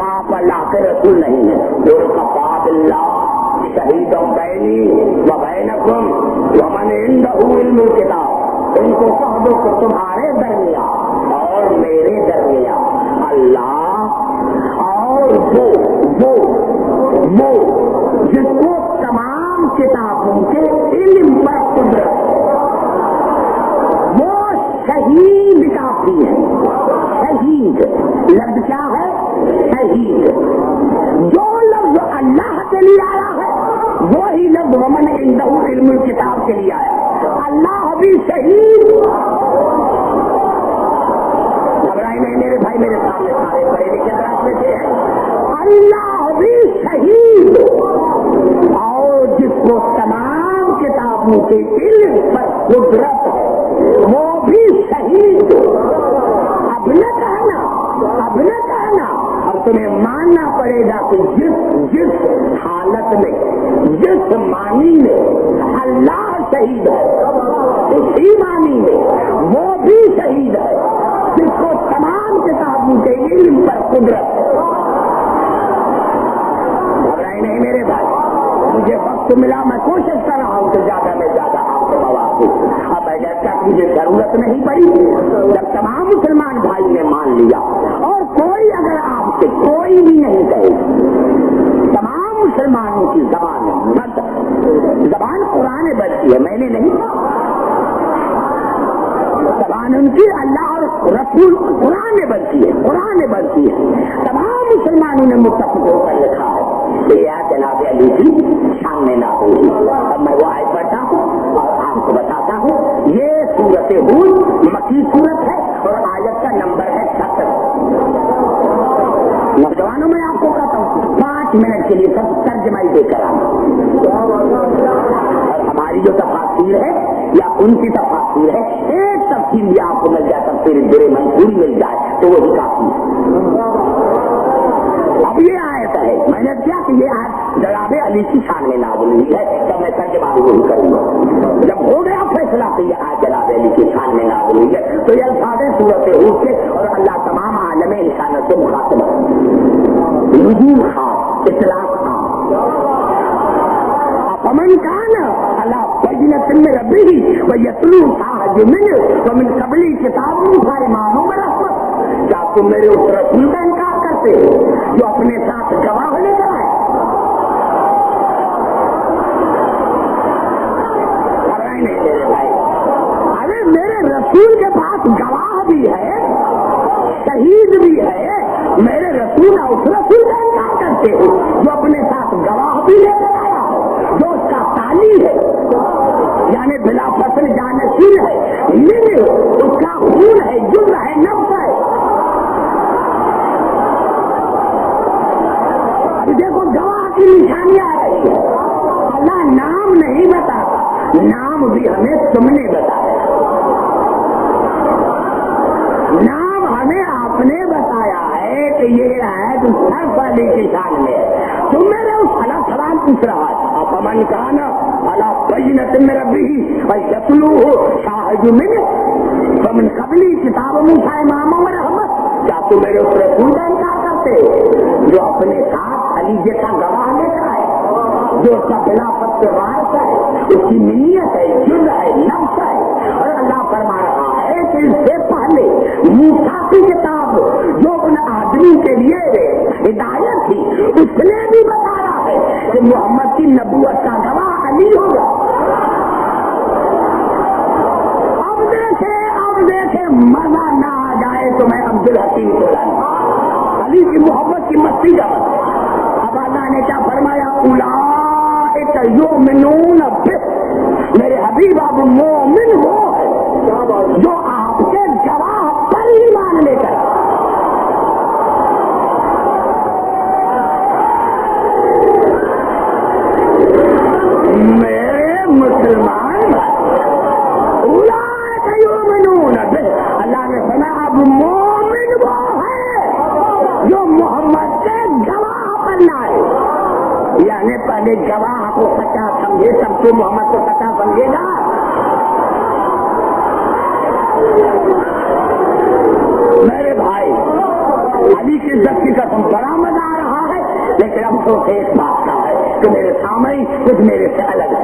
آپ اللہ کے رسول نہیں ہے۔ وَكَفَىٰ بِاللَّهِ شَهِيدًا بَيْنِي وَبَيْنَكُمْ وَمَنْ عِندَهُ عِلْمُ الْكِتَابِ، ان کو کہہ دو کہ تمہارے درمیان اور میرے درمیان اللہ اور وہ جس کو تمام کتابوں کے علم پر قدرت وہ شہید کافی ہے۔ شہید لفظ کیا ہے؟ شہید۔ جو لفظ اللہ کے لیے آیا ہے وہی لفظ ومن عنده علم الکتاب کے لیے آیا۔ اللہ بھی شہید، گھبرائی نہیں میرے بھائی، میرے سامنے سارے پڑھے لکھے درخت بیٹھے ہیں۔ اللہ بھی شہید اور جس کو تمام کتابوں کے علم پر قدرت ہے وہ بھی شہید۔ اب نہ کہنا اب تمہیں ماننا پڑے گا کہ جس حالت میں جس معنی میں اللہ شہید ہے اسی معنی میں وہ بھی شہید ہے جس کو تمام کتابوں کے علم پر قدرت ہے۔ گھبرائی نہیں میرے بھائی، مجھے وقت ملا، میں کوشش کر رہا ہوں کہ زیادہ میں زیادہ آپ کو مواد دوں۔ اب اگر تک مجھے ضرورت نہیں پڑی، جب تمام مسلمان بھائی نے مان لیا اور کوئی اگر آپ سے کوئی بھی نہیں کہے، تمام مسلمانوں کی زبان قرآن بنتی ہے، میں نے نہیں، زبان ان کی اللہ اور رسول قرآن بنتی ہے۔ تمام مسلمانوں نے متفق ہو کر لکھا ہے کہ یہ جناب علی کی شان میں نہ ہوئی۔ اب میں وہ آیت پڑھتا ہوں اور آپ کو بتاتا ہوں، یہ سورۃ ہود مکی سورت ہے اور آیت کا نمبر ہے 70۔ نوجوانوں میں آپ کو کہتا ہوں 5 منٹ کے لیے سب ترجمائی دے کر آنا، اور ہماری جو تفاسیر ہے یا ان کی تفاسیر ہے، ایک تفسیر بھی آپ کو مل جائے، تفسیر در منصور مل جائے تو وہی کافی ہے۔ اب یہ آیت ہے، میں نے کیا کہ یہ آیت جناب علی کی شان میں نازل ہوئی ہے، تب میں ترجمہ وہی کروں گا۔ جب ہو گیا فیصلہ کہ یہ آیت جناب علی کی شان میں نازل ہوئی ہے تو یہ الفاظ ہے سورۃ ہود کے، اور اللہ تمام عالم انسانوں سے مخاطب ہے، نزول خاص، اطلاق عام۔ فمن کان علی بینۃ من ربہ ویتلو شاہد منہ ومن قبلہ کتاب موسیٰ اماما ورحمۃ، کیا تم میرے اس رسول کا انکار کرتے ہو جو اپنے ساتھ گواہ لے کر آئے؟ نہیں میرے بھائی، ارے میرے رسول کے پاس گواہ بھی ہے، شہید بھی ہے، میرے رسول اس رسول کا انکار کرتے ہو جو اپنے ساتھ گواہ بھی لے کر آیا ہو، جو اس کا تالی ہے، یعنی بلا فصل جانشین ہے، اس کا خون ہے، جرم ہے، نفس ہے۔ ابھی دیکھو گواہ کی نشانیاں آ رہی ہے، اللہ نام نہیں بتاتا، نام بھی ہمیں تم نے بتایا، نام ہمیں آپ نے بتایا ہے کہ یہ ہے تو سب والی کی شان میں ہے۔ تم میرے اس حالات سوال پوچھ رہا ہے، آپ من کانا اللہ بینۃ من ربہ ویتلوہ شاہد منہ ومن قبلہ کتاب موسیٰ اماما ورحمۃ، کیا تم میرے اس رسول کا انکار کرتے جو اپنے ساتھ علی جیسا گواہ لے کر آئے، جو اس کا خلافت سے وارث ہے، اس کی نیت ہے، جرم ہے، نفس ہے۔ اور اللہ فرما رہا ہے کہ اس سے پہلے موسیٰ کی کتاب جو آدمی کے لیے ہدایت تھی، اس نے بھی بتایا ہے کہ محمد کی نبوت کا گواہ علی ہوگا۔ اب دیکھے مزہ نہ آ جائے تو میں عبدالحکیم کو لاؤں، علی کی محبت کی مستی کا بات۔ اب اللہ نے کیا فرمایا؟ اولئک یؤمنون بہ، میرے حبیب اب مومن ہو جو آپ کے گواہ پر ایمان لے کر۔ میرے مسلمان اولئک یؤمنون بہ، اللہ نے فرمایا اب مومن وہ ہے جو محمد کے گواہ پر لائے، یعنی پہلے گواہ کو سچا سمجھے تب تو محمد کو سچا سمجھے گا۔ میرے بھائی علی کی عزت کی قسم بڑا مزہ آ رہا ہے، لیکن افسوس ایک بات کا ہے کہ میرے سامنے کچھ میرے سے الگ ہے،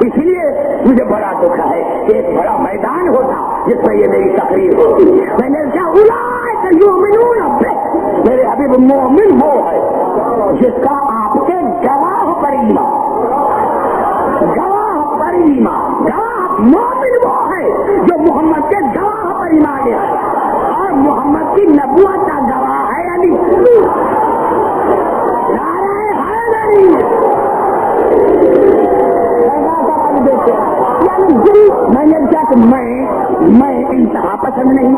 اس لیے مجھے بڑا دکھ ہے کہ ایک بڑا میدان ہوتا جس میں یہ میری تقریر ہوتی۔ میں نے کیا اولئک یؤمنون بہ، میرے حبیب مومن وہ ہے جس کا آپ کے گواہ پر ایمان، گواہ پر ایمان، گواہ مومن وہ ہے جو محمد کے گواہ پر ایمان لے آیا، اور محمد کی نبوت کا گواہ ہے علی۔ نعرہ حیدری، میں نے کیا کہ میں انتہا پسند نہیں،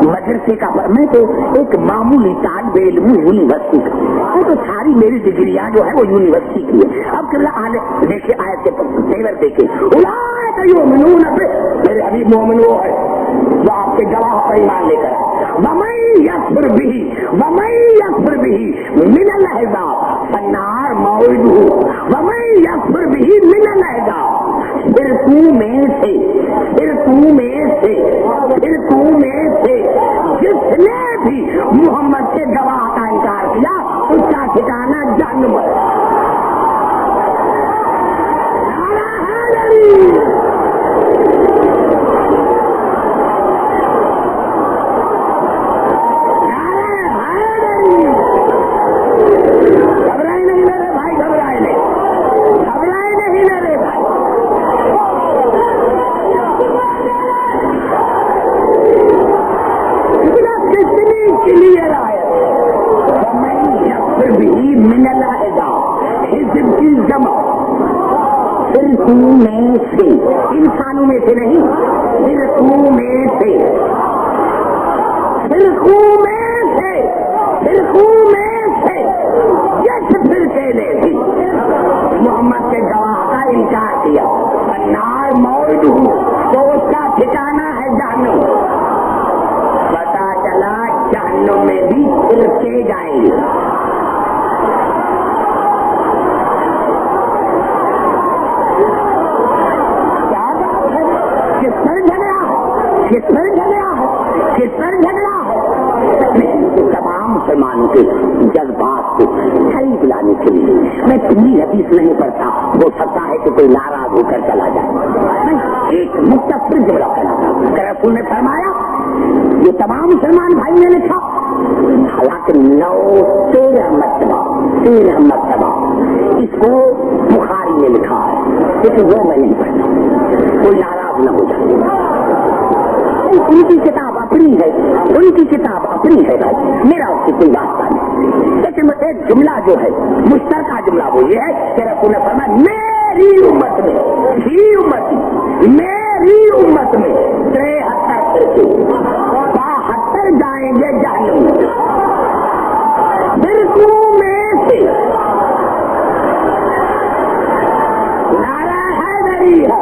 مدرسے کا میں تو ایک معمولی طالب علم یونیورسٹی کا، وہ تو ساری میری ڈگریاں جو ہے وہ یونیورسٹی کی ہے۔ اب دیکھیے آیت کے تیور دیکھے، اولئک یؤمنون بہ، میرے حبیب مومن وہ ہے جو آپ کے گواہ پر ایمان لے کر، ومن یکفر بہ من الاحزاب فالنار موعدہ، ومن یکفر بہ من الاحزاب، فرقوں میں سے جس نے بھی محمد کے گواہ کا انکار کیا اس کا ٹھکانہ جہنم ہے۔ نعرہ حیدری، گھبرائے نہیں میرے بھائی، گھبرائے نہیں میرے بھائی۔ کتنی کلیئر آیت، ومن یکفر بہ من الاحزاب، حزب کی جمع، فرقوں میں سے، انسانوں میں سے نہیں، فرقوں میں سے جس فرقے نے بھی محمد کے گواہ کا انکار کیا، النار موعدہ، تو اس کا ٹھکانہ ہے جہنم۔ پتا چلا جہنم میں بھی فرقے جائیں گے۔ کس پر جھگڑا ہے؟ تمام مسلمانوں کے جذبات کو صحیح دلانے کے لیے میں پوری حدیث نہیں پڑھتا، ہو سکتا ہے کہ کوئی ناراض ہو کر چلا جائے، میں ایک مختصر جملہ پڑھاتا ہوں کہ رسول نے فرمایا، یہ تمام مسلمان بھائی نے لکھا، حالانکہ 13 مرتبہ اس کو بخاری نے لکھا ہے، لیکن وہ میں نہیں پڑھتا، کوئی ناراض نہ ہو جائے۔ ان کی کتاب اپنی ہے بھائی، میرا اس کی کوئی واسطہ نہیں، لیکن ایک جملہ جو ہے مشترکہ جملہ وہ یہ ہے کہ رسول نے فرمایا میری امت میں 73 جائیں گے جہنم میں، فرقوں میں سے نعرہ حیدری ہے۔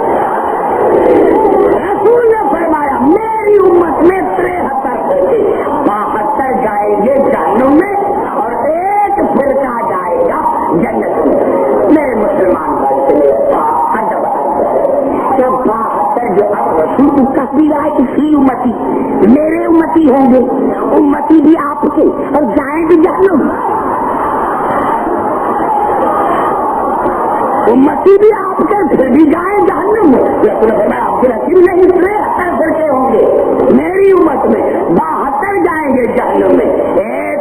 رسول نے فرمایا میری امت میں 73 جائیں گے جہنم میں اور ایک فرقہ جائے گا جنت میں۔ میرے مسلمان بھائی سے جو رسول کو تصویر آئے کہ امتی میرے امتی ہوں گے، امتی بھی آپ کے اور جائیں گے جہنم، امتی بھی آپ کے پھر بھی جائیں جہنم میں۔ لیکن میں آپ کے رسول نہیں 73 فرقے ہوں گے، میری امت میں 72 جائیں گے جہنم میں، ایک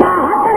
72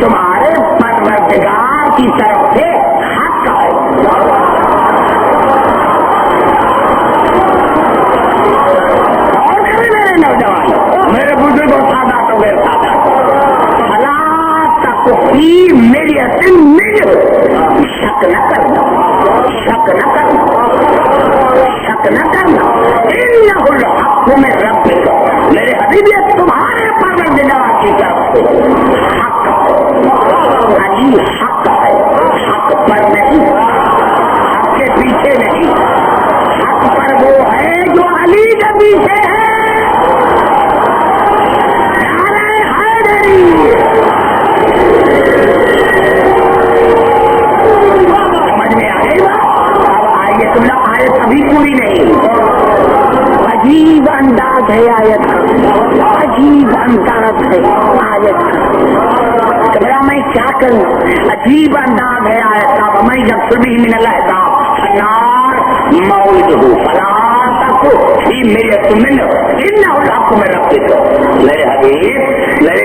تمہارے پروردگار کی طرف سے حق ہے. اور کرے میرے نوجوان، میرے بزرگوں، سادات و غیر سادات، فلا تکفی میری اصل میرے، شک نہ کرنا، شک نہ کرنا، شک نہ کرنا. انہ الحق من ربک، میرے حبیب یہ تمہارے پروردگار کی طرف سے حق ہے. علی حق ہے، حق پر نہیں، حق کے پیچھے نہیں، حق پر وہ ہے جو علی کے پیچھے ہے. سمجھ میں آئے گا؟ اب آئیے تم لوگ، آیت ابھی پوری نہیں. عجیب انداز ہے آیت کا، عجیب انداز ہے آیت کا. میرا میں کیا کروں؟ عجیب انداز ہے آیت کا. میں جب سبھی من اللہ کا نار موعد ہوں فلا تکو فی میرے تمن انہ الحق من ربک. میرے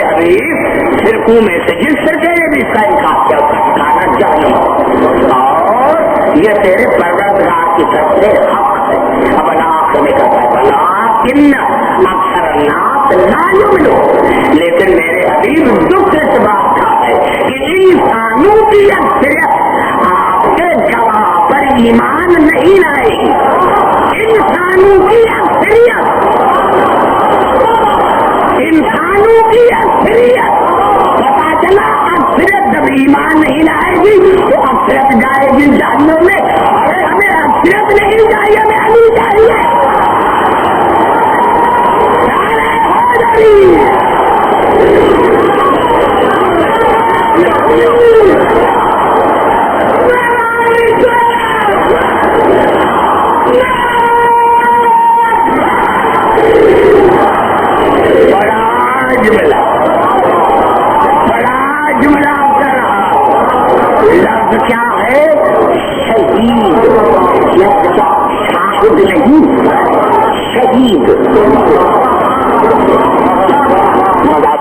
حبیب فرقوں میں سے جس فرقے نے بھی اس کا انکار کیا اس کا ٹھکانا جہنم، اور یہ تیرے پروردگار کی طرف سے حق ہے. اب اللہ نے کہا بلا کن اکثر الناس لا یؤمنون، لیکن میرے حبیب دکھ اس بات کا ہے کہ انسانوں کی اکثریت آپ کے گواہ پر ایمان نہیں لائے گی. انسانوں کی اکثریت، انسانوں کی اکثریت، پتا چلا اکثریت جب ایمان نہیں لائے گی تو اکثریت جائے گی جہنم میں. ارے ہمیں اکثریت نہیں چاہیے، ہمیں علی چاہیے.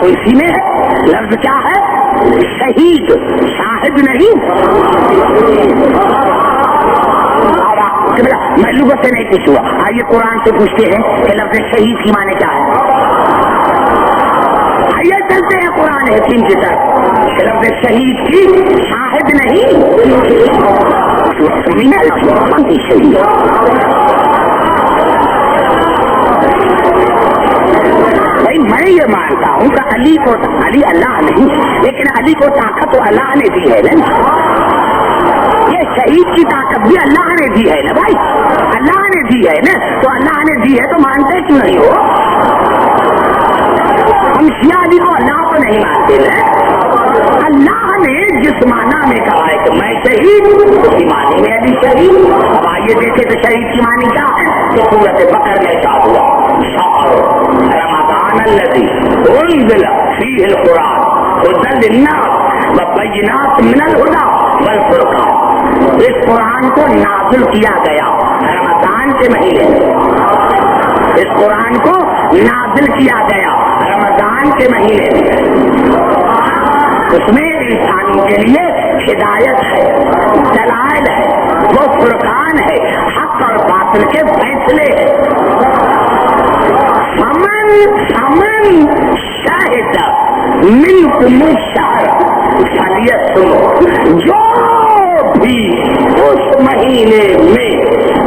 تو اسی میں لفظ کیا ہے؟ شہید، شاہد نہیں. میں لغت سے نہیں پوچھوں، آئیے قرآن سے پوچھتے ہیں کہ لفظ شہید کی معنی کیا ہے. آئیے چلتے ہیں قرآن حکیم کی طرف کہ لفظ شہید کی شاہد نہیں، شہید. میں یہ مانتا ہوں کہ علی اللہ نہیں، لیکن علی کو طاقت تو اللہ نے دی ہے نا. یہ شہید کی طاقت بھی اللہ نے دی ہے نا بھائی، اللہ نے دی ہے نا. تو اللہ نے دی ہے تو مانتے کیوں نہیں ہو؟ ہم شیعہ علی کو اللہ کو نہیں مانتے نا. اللہ نے جس معنی میں کہا ہے کہ میں شہید ہوں، اسی معنی میں علی شہید. اب آئیے دیکھیں تو شہید کی معنی کیا ہے. تو سورۃ بقرہ میں ارشاد ہوا رمضان الذی انزل فیہ القرآن ھدی للناس وبینات من الھدی والفرقان. اس قرآن کو نازل کیا گیا رمضان کے مہینے میں، اس قرآن کو نازل کیا گیا رمضان کے مہینے میں. اس میں انسانوں کے لیے ہدایت ہے، دلائل ہے، وہ فرقان ہے، حق اور باطل کے فیصلے ہیں. فمن شاہد منکم الشہر فلیصمہ، جو بھی اس مہینے میں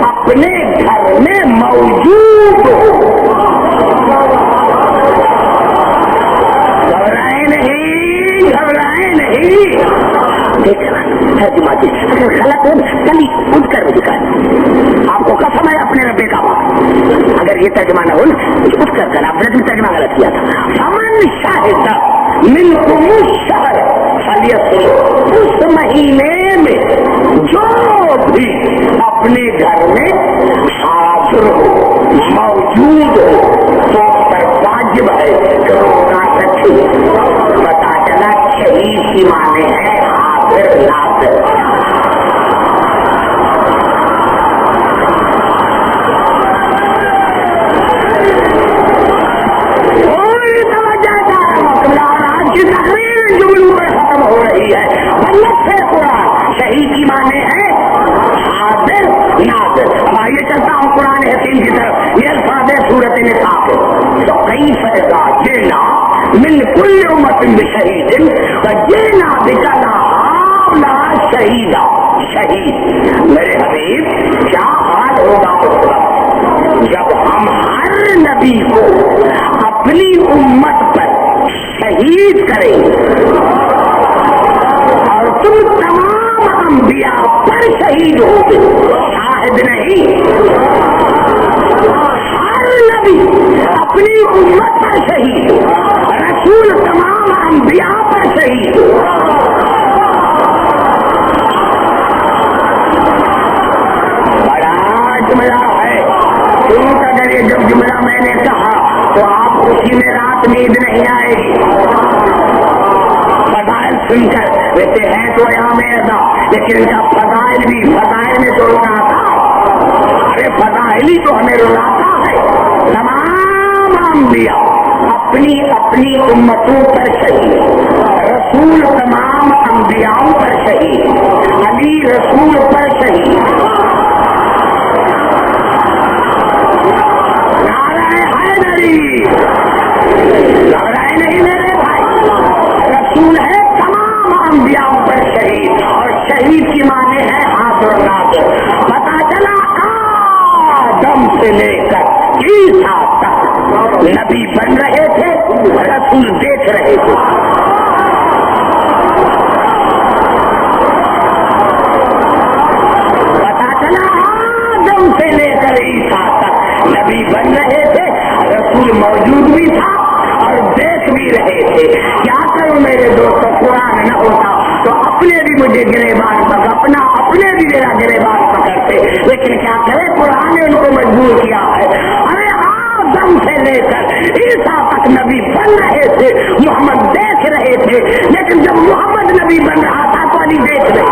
اپنے گھر میں موجود ہو. گھبرائے نہیں. غلط ہو کل اٹھ کر دکھائے. آپ کو قسم ہے اپنے رب کا بات، اگر یہ ترجمہ نہ ہو اٹھ کر کر آپ نے ترجمہ غلط کیا تھا. فمن شاہد منکم الشہر فلیصمہ، اس مہینے میں جو بھی اپنے گھر میں حاضر ہو، موجود ہو، تو پر واجب ہے کہ روزہ رکھے. پتا چلا شہید کی معنی ہے حاضر ناظر. آج کی تقریر جملوں پر ختم نصاب تو کیف اذا جئنا من کل امت بشہید وجئنا بک لا شہیدا. شہید میرے حبیب کیا حال ہوگا اس وقت جب ہم ہر نبی کو اپنی امت پر شہید کریں اور تم تمام انبیاء پر شہید ہوگے. شاہد نہیں، ہر نبی اپنی امت پر شہید، رسول تمام انبیاء پر شہید. بڑا جملہ ہے، کیونکہ اگر یہ جب جملہ میں نے کہا تو آپ خوشی میں رات نیند نہیں آئے گی. فضائل سن کر ویسے ہیں تو یہاں میں ایسا، لیکن ان کا فضائل بھی فضائل میں تو رکا تھا. ارے فضائل ہی تو ہمیں رلاتا ہے. تمام انبیاء اپنی اپنی امتوں پر شہید، رسول تمام انبیاءوں پر شہید، علی رسول پر شہید. لڑائی نہیں میرے بھائی، رسول ہے تمام انبیاء پر شہید، اور شہید کی معنی ہے حاضر ناظر. پتا چلا آدم سے لے کر عیسیٰ تک نبی بن رہے تھے، رسول دیکھ رہے تھے. پتا چلا آدم سے لے کر عیسیٰ تک نبی بن رہے تھے، رسول موجود بھی تھا اور دیکھ بھی رہے تھے. کیا کروں میرے دوستوں، قرآن نہ ہوتا تو اپنے بھی مجھے گریبان اپنے بھی میرا گریبان پکڑتے، لیکن کیا کرے قرآن نے ان کو مجبور کیا ہے. ارے آدم سے لے کر عیسیٰ تک نبی بن رہے تھے، محمد دیکھ رہے تھے، لیکن جب محمد نبی بن رہا تھا تو علی دیکھ رہے.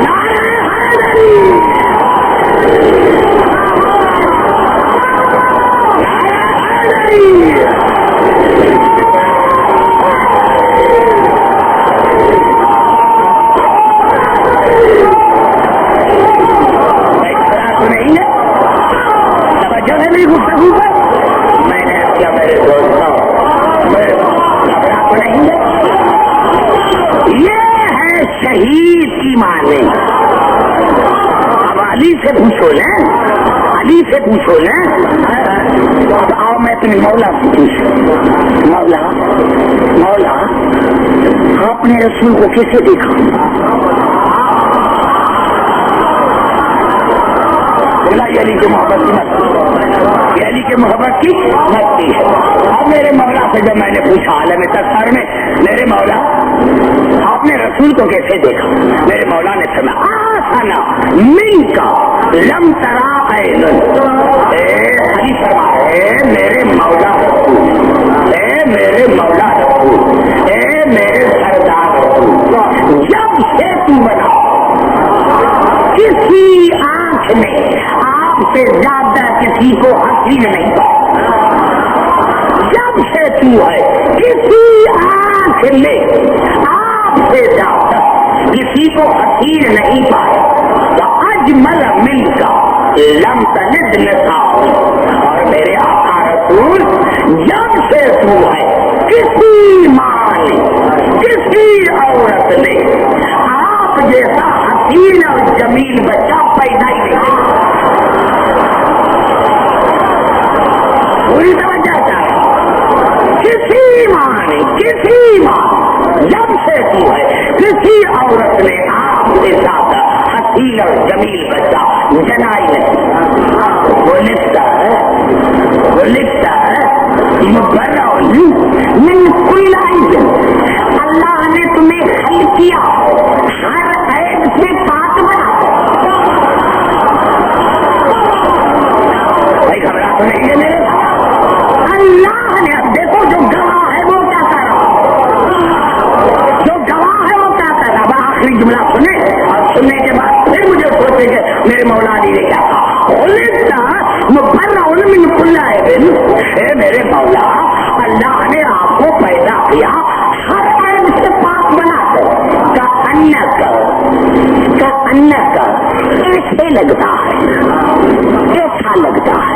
نعرہ حیدری، شہید کی معنی. اب علی سے پوچھو لیں، علی سے پوچھو لیں. آؤ میں اپنے مولا سے پوچھوں. مولا آپ نے رسول کو کیسے دیکھا؟ بولا یہ علی کی محبت کی مستی، یہ علی کی محبت کی مستی ہے. اب میرے مولا سے جب میں نے پوچھا عالم تذکر میں، میرے مولا آپ نے رسول کو کیسے دیکھا؟ میرے مولا نے فرمایا آسنا من کا لم ترا عین. علی فرمائے میرے مولا رسول، اے میرے مولا رسول، اے میرے سردار رسول، جب سے تو بنا کسی آنکھ میں آپ سے زیادہ کسی کو حسین نہیں پایا. جب سے تو ہے کسی آنکھ میں آپ سے زیادہ کسی کو حسین نہیں پایا. اجمل من کا لم تلد نساء. اور میرے آقا رسول جب سے تو ہے کسی ماں نے کسی عورت نے آپ جیسا حسین اور جمیل بچہ پیدا ہی نہیں. پوری توجہ چاہیے. کسی ماں نے کسی ماں جب سے تو ہے کسی عورت نے آپ کے ساتھ حسین اور جمیل بچہ جنائی نہیں. وہ لکھتا ہے مبرؤ من کل عیب. اللہ نے تمہیں خلق کیا ہر عیب سے پاک بنا. بھائی گھبرا تو نہیں ہے میرے. اللہ نے اب دیکھو جو گواہ ہے وہ کیا کر رہا، جو گواہ ہے وہ کیا کر رہا. آخری جملہ سنے اور سننے کے بعد پھر مجھے سوچے کہ میرے مولا علی نے کیا کہا. من کل عیب. اے میرے مولا اللہ نے آپ کو پیدا کیا ہر عیب سے پاک بنا کر. کا ایسے لگتا ہے، کیسا لگتا ہے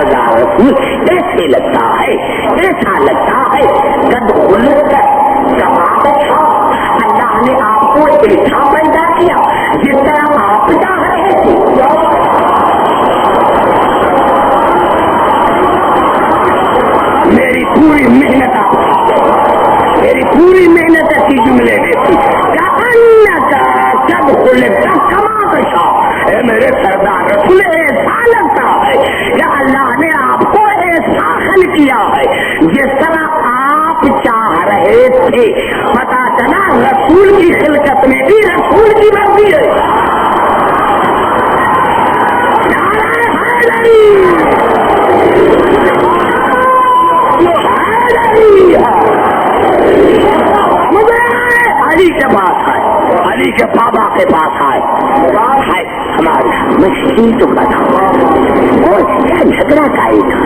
سردار رسول ایسے لگتا ہے، ایسا لگتا ہے جب خلق کمال تھا، اللہ نے آپ کو ایسا پیدا کیا جس طرح آپ چاہ رہے تھے. میری پوری محنت آپ میری پوری محنت اسی جملے میں تھی کہ اللہ کا جب خلق کمال تھا. اے میرے سردار رسول ایسا لگتا ہے کہ اللہ نے آپ کو ایسا خلق کیا ہے جس طرح آپ چاہ رہے تھے. پتا چلا رسول کی خلقت میں بھی رسول کی مرضی ہے. علی کے پاس آئے، علی کے بابا کے پاس آئے. ہمارے مشکل تو بتاؤ اور کیا جھگڑا کا ہی تھا.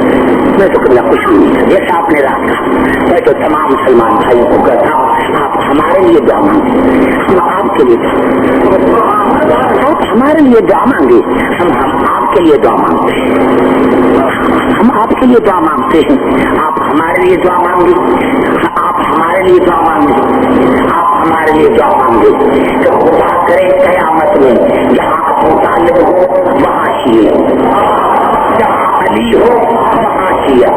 میں تو کبھی کچھ نہیں تھا، جیسا آپ نے رات کہا. میں تو تمام مسلمان بھائیوں کو کہتا ہوں آپ ہمارے لیے دعا مانگے، ہم آپ کے لیے آپ ہمارے لیے دعا مانگے، ہم آپ کے لیے دعا مانگتے ہیں. ہم آپ کے لیے دعا مانگتے ہیں، آپ ہمارے لیے دعا مانگے، آپ ہمارے لیے دعا مانگے، آپ ہمارے لیے دعا مانگے. تو خدا کرے قیامت میں جہاں ابو طالب ہو وہاں شیعہ، جہاں علی ہو وہاں شیعہ،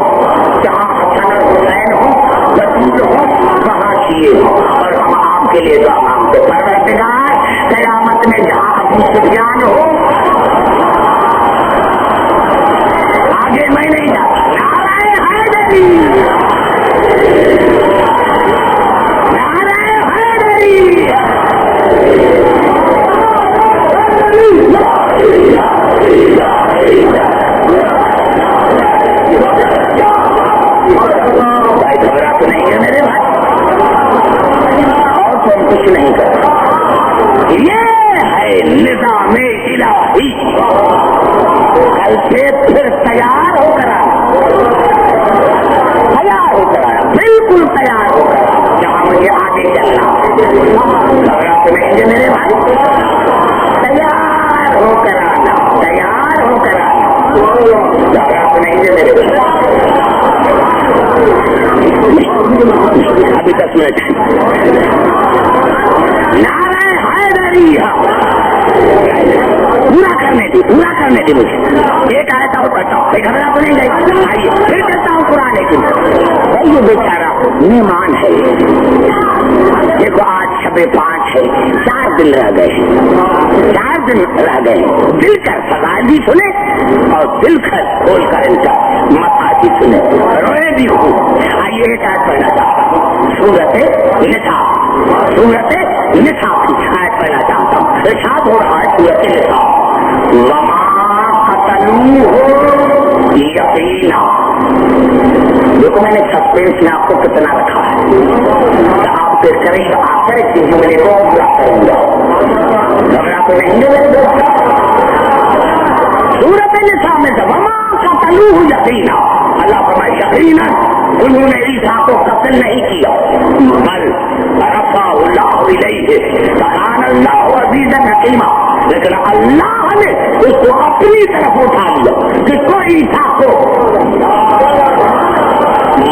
جہاں حسن اور حسین ہو بطول ہو وہاں شیعہ ہو. اور ہم آپ کے لیے دعا مانگتے. پروردگار قیامت میں جہاں ابو سفیان ہو آگے میں نہیں جاتا. نعرہ حیدری، نعرہ حیدری. بھائی گھبرا تو نہیں ہے میرے بھائی، اور تم کچھ نہیں کرتا. یہ ہے نظام الہی. کل سے پھر تیار ہو کر آنا، تیار ہو کر آنا، بالکل تیار ہو کر آنا جہاں مجھے آگے چلنا. گھبرا تو نہیں ہے میرے بھائی، تیار ہو کر آنا، تیار ہو کر آنا. گھبرا تو نہیں ہے میرے بھائی. ابھی 10 منٹ. نعرہ حیدری پورا کرنے دی، پورا کرنے دی مجھے. ایک آیت اور پڑھتا ہوں، گھبرا تو نہیں گئی. آئیے پھر کرتا ہوں قرآن کی. یہ بیچارہ مہمان ہے. دیکھو آج شب 5 ہے، 4 دن رہ گئے، 4 دن رہ گئے. دل کر فضائل بھی سنے اور دل کر کھول کر ان کا مسا بھی سنے، روئے بھی ہو. آئیے ایک آیت پڑھنا چاہتا ہوں، سورت نساء، سورت نساء کی آیت پڑھنا چاہتا ہوں. ارشاد ہو رہا ہے سورت نساء، وما قتلوه یقینا. دیکھو میں نے سسپینس میں آپ کو کتنا رکھا ہے کہ آپ کے قریب آ کر اس جملے کو پورا کروں گا. گھبرا تو نہیں ہے. سورت نساء میں سے وما قتلوه یقینا، اللہ فرمائے یقینا انہوں نے عیسیٰ کو قتل نہیں کیا، بل رفعہ اللہ الیہ، کان اللہ عزیزا حکیما. لیکن اللہ نے اس کو اپنی طرف اٹھا لیا کہ کوئی عیسیٰ کو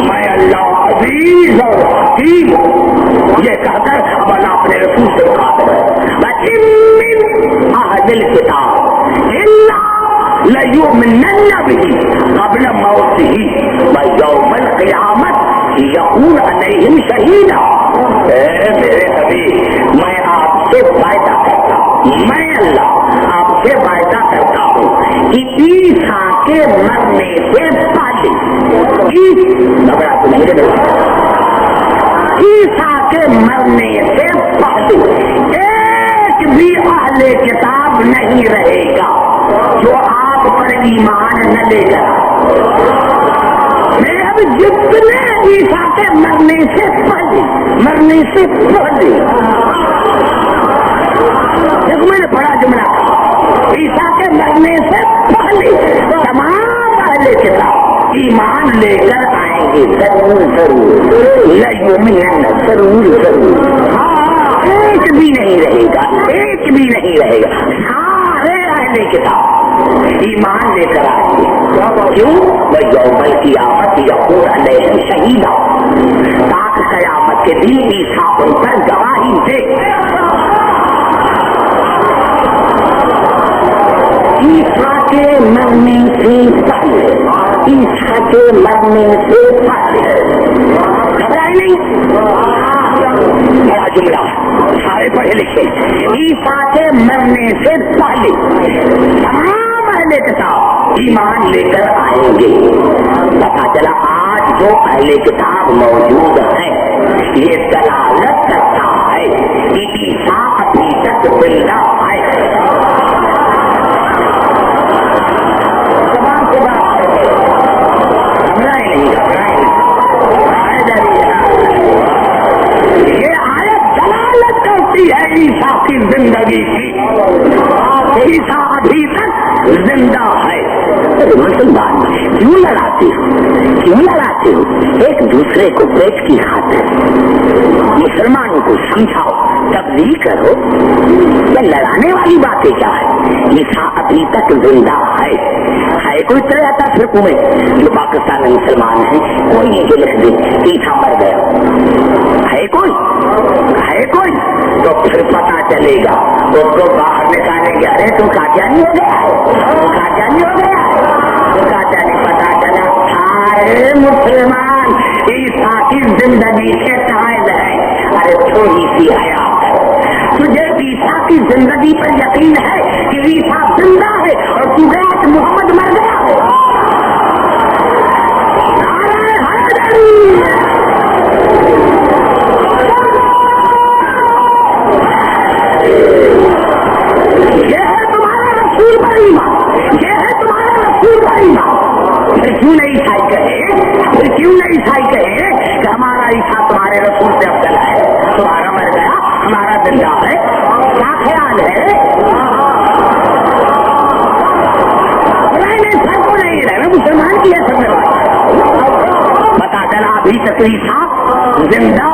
میں اللہ عزیز اور حکیم یہ کہہ کر اب اللہ اپنے رسول سے مخاطب ہے. وَإِن مِّنْ أَهْلِ الْكِتَابِ إِلَّا لَيُؤْمِنَنَّ بِهِ قَبْلَ مَوْتِهِ وَيَوْمَ الْقِيَامَةِ يَكُونُ عَلَيْهِمْ شَهِيدًا. اے میرے نبی، میں آپ سے وعدہ کرتا ہوں، میں اللہ آپ سے وعدہ کرتا ہوں کہ عیسیٰ کے مرنے سے پہلے، عیسیٰ کے مرنے سے پہلے ایک بھی اہل کتاب نہیں رہے گا جو آپ پر ایمان نہ لے گا. میں اب جتنے عیسیٰ کے مرنے سے پہلے، مرنے سے پہلے، دیکھو میں نے بڑا جملہ کہا، عیسیٰ کے مرنے سے پہلے تمام اہل کتاب ایمان لے کر آئیں گے. ضرور ضرور لیؤمنن، ضرور ضرور. ایک بھی نہیں رہے گا، ایک بھی نہیں رہے گا. سارے اہل کتاب ایمان لے کر آئیں گے. کیوں؟ یوم القیامت یقول علیہم شہیدا، تاک قیامت کے دن عیسیٰ ان پر گواہی دے. عیسیٰ کے مرنے سے پہلے، عیسیٰ کے مرنے سے پہلے گھبرائے نہیں. میرا جملہ سارے پڑھے لکھے. عیسیٰ کے مرنے سے پہلے تمام اہل کتاب ایمان لے کر آئیں گے. پتا چلا آج جو اہل کتاب موجود ہیں یہ دلالت کرتا ہے کہ عیسیٰ ابھی تک زندہ ہے. زبان سے بات کرتے گھبرائے نہیں، گھبرائے نہیں. یہ آیت دلالت کرتی ہے عیسیٰ کی زندگی کی. عیسیٰ ابھی تک زندہ ہے. مسلمان کیوں لڑاتے ہو، کیوں لڑاتے ہو ایک دوسرے کو پیٹ کی خاطر؟ مسلمانوں کو سمجھاؤ، تبلیغ کرو. یہ لڑانے والی باتیں کیا ہے؟ عیسیٰ ابھی تک زندہ ہے. کوئی طرح آتا فرقوں میں جو پاکستان میں مسلمان ہیں کوئی یہ لکھ دے عیسیٰ مر گیا. ہے کوئی تو پھر پتا چلے گا اس کو باہر نکالیں گے. ارے تو قادیانی ہو گیا، قادیانی ہو گیا، قادیانی. پتا چلا سارے مسلمان عیسیٰ کی زندگی کے قائل ہیں. ارے تھوڑی سی حیات ہے تجھے عیسیٰ کی زندگی پر یقین ہے کہ عیسیٰ زندہ ہے اور تو گیا کہ محمد مر گیا. کیوں نہیں عیسائی کہے کہ ہمارا عیسیٰ تمہارے رسول سے افضل ہے، تمہارا مر گیا ہمارا زندہ ہے؟ کیا خیال ہے؟ سر کو نہیں رہے مسلمان کی ہے سب میں بات. پتا چلا ابھی تک عیسیٰ زندہ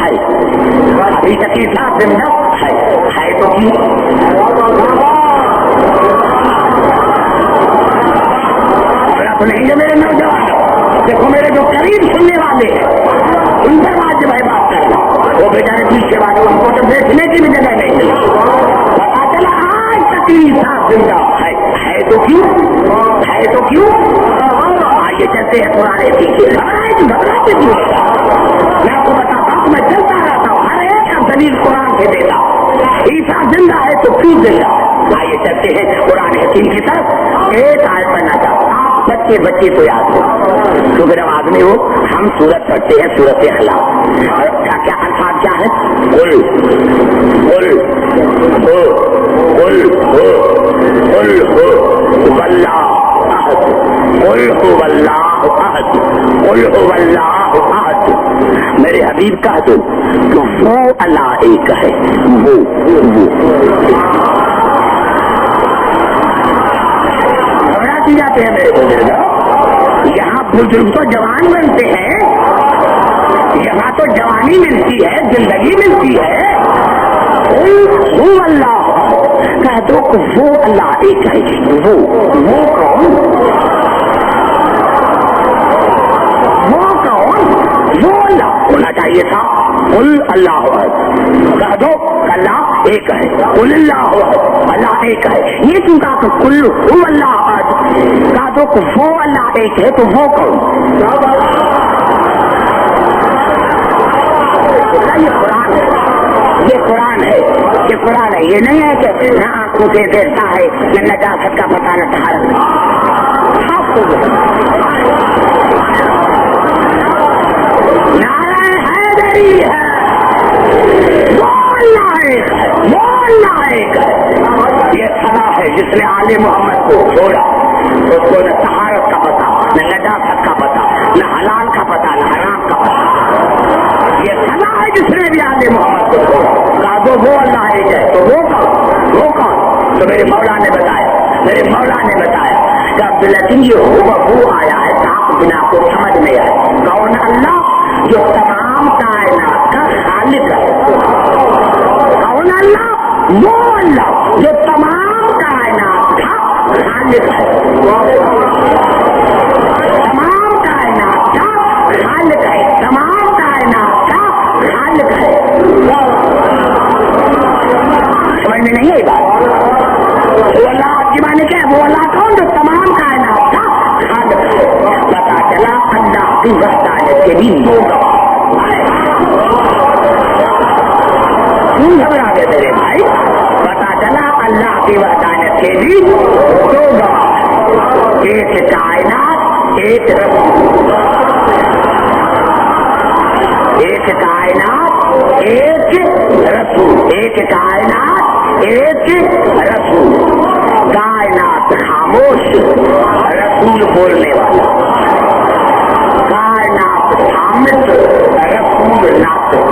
ہے، ابھی تک عیسیٰ زندہ ہے. تو کیوں؟ نہیں جو میرے نوجوان دیکھو، میرے جو قریب سننے والے ہیں ان پر واجب ہے بات کرنا. وہ بیچارے پیچھے والے ان کو تو بیچنے کی بھی جگہ نہیں ملی. پتا چلا آج تک عیسیٰ زندہ ہے. تو کیوں؟ آئیے چلتے ہیں پرانے پیچھے. گھبراتے کیوں؟ میں آپ کو بتاتا ہوں، میں چلتا رہتا ہوں، ہر ایک کا دلیل قرآن سے دیتا ہوں. عیسیٰ زندہ ہے تو کیوں زندہ؟ آئیے چلتے ہیں قرآن حکیم کی طرف. ایک آیت پڑھنا چاہتا ہوں، بچے تو یاد ہو کیونکہ نماز میں ہو ہم سورت پڑھتے ہیں، سورت اخلاص. اور کیا الفاظ کیا ہے؟ قل هو واللہ احد، قل هو اللہ احد، قل هو اللہ احد. میرے حبیب کہہ دو کہ وہ اللہ ایک ہے. وہ جاتے ہیں میرے بزرگ. یہاں بزرگ تو جوان بنتے ہیں، یہاں تو جوانی ملتی ہے، زندگی ملتی ہے. وہ اللہ کہہ دو کہ وہ اللہ ایک ہے. وہ کون؟ وہ اللہ ہونا چاہیے تھا. قل اللہ کہہ دو اللہ ایک ہے. قل اللہ اللہ ایک ہے. یہ کیوں کہا کہ قل هو اللہ احد؟ کہہ دو کہ وہ اللہ ایک ہے تو وہ کون؟ یہ قرآن ہے، یہ قرآن ہے، یہ قرآن ہے. یہ نہیں ہے کہ نہ آنکھوں سے دیکھتا ہے نہ نجاست کا پتہ نہ طہارت. نعرہ حیدری ہے، وہ اللہ ایک ہے. یہ صدا ہے جس نے آل محمد کو چھوڑا، اس کو نہ طہارت کا پتہ، نہ نجاست کا پتہ، نہ حلال کا پتہ، نہ حرام کا پتہ. یہ صدا ہے جس نے بھی آل محمد کو چھوڑا. کہا دو وہ اللہ ایک ہے تو وہ کون؟ تو میرے مولا نے بتایا کہ عبداللہ یہ وہ آیا ہے آپ بنا کو سمجھ نہیں آئے. کون اللہ؟ جو تمام کائنات کا خالق ہے. کون اللہ؟ وہ اللہ جو تمام کائنات کا خالق سمجھ میں نہیں آئی بات؟ وہ اللہ کی معنی کیا ہے؟ وہ اللہ کون جو تمام کائنات کا خالق ہے. پتا چلا اللہ کی وحدانیت کے بھی دو گواہ. کیوں گھبرا گئے میرے بھائی؟ پتا چلا اللہ کی وحدانیت کے بھی دو گواہ. ایک کائنات ایک رسول. ایک کائنات ایک رسول. ایک کائنات ایک رسول. کائنات خاموش رسول بولنے والا. کائنات صامت رسول ناطق.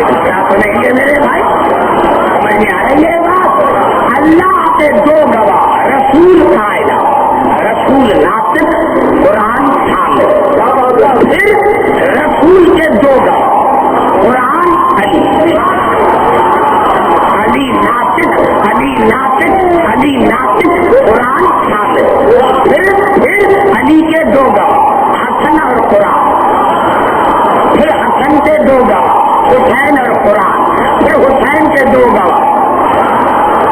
کیا تو نہیں ہے میرے بھائی؟ سمجھ میں آ رہی ہے بات؟ اللہ کے دو گواہ رسول کائنات رسول ناطق قرآن شامل. پھر رسول کے دو گواہ قرآن علی. علی ناطق علی ناطق علی ناطق قرآن شامل. پھر علی کے دو گواہ حسن اور قرآن. پھر حسن کے دو گواہ حسین اور قرآن. پھر حسین کے دو گواہ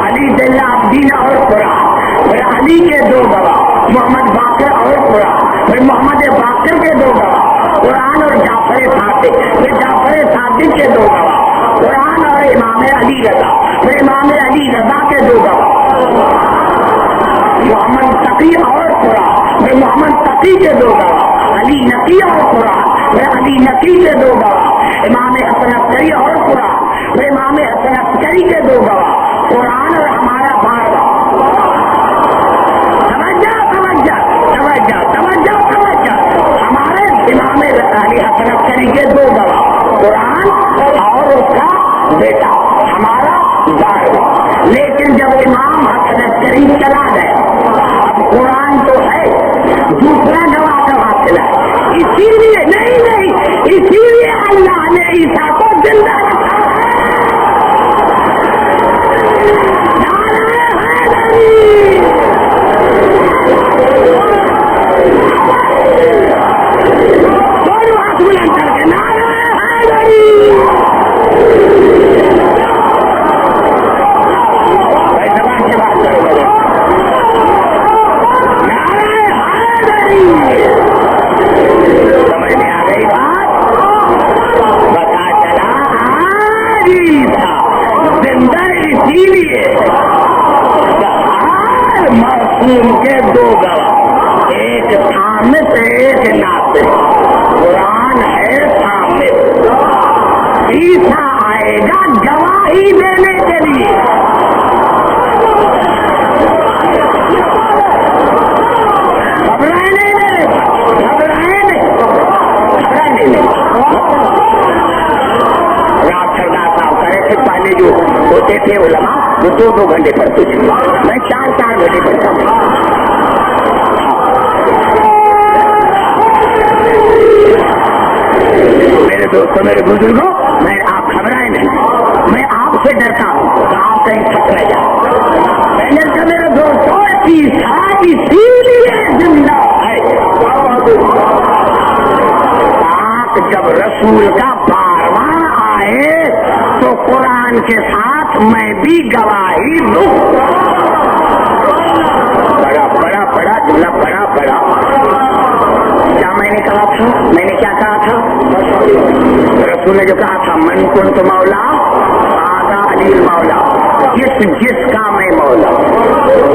علی زین العابدین اور قرآن. پھر علی کے دو گواہ محمد باقر اور قرآن. پھر محمد باقر کے دو گواہ قرآن اور جعفر صادق. پھر جعفر صادق کے دو گواہ قرآن اور امام علی رضا. پھر امام علی رضا کے دو گواہ محمد تقی اور قرآن. پھر محمد تقی کے دو گواہ علی نقی اور قرآن. پھر علی نقی کے دو گواہ امام حسن عسکری اور قرآن. پھر امام حسن عسکری کے دو گواہ قرآن اور ہمارا بارگاہ. ہمارے امام علی حسن عسکری کے دو گواہ قرآن اور اس کا بیٹا ہمارا بارگاہ. لیکن جب امام حسن عسکری چلا گیا اب قرآن تو ہے دوسرا گواہ کا حاصل ہے. اسی لیے نہیں اسی لیے اللہ نے عیسیٰ کو زندہ رکھا. معصوم کے دو گواہ ایک صامت ایک ناطق. قرآن ہے صامت. عیسیٰ آئے گا گواہی دینے کے لیے. گھبرائے نہیں رات سردار صاحب کرے تھے پہلے جو ہوتے تھے علماء وہ 2 گھنٹے پڑھتے تھے. میں 4 گھنٹے پڑھتا ہوں. میرے دوستوں میرے بزرگوں میں آپ گھبرائے نہیں. میں آپ سے ڈرتا ہوں تو آپ کہیں تھک رہ جائیں. میں نے کہا میرے دوستوں عیسیٰ اسی لیے زندہ ہے. آپ جب رسول کا 12واں آئے تو قرآن کے ساتھ میں بھی گواہی دوں. بڑا جملہ بڑا. کیا میں نے کہا تھا؟ میں نے کیا کہا تھا؟ رسول نے جو کہا تھا من کنت مولا آدھا علی مولا. جس کا میں مولا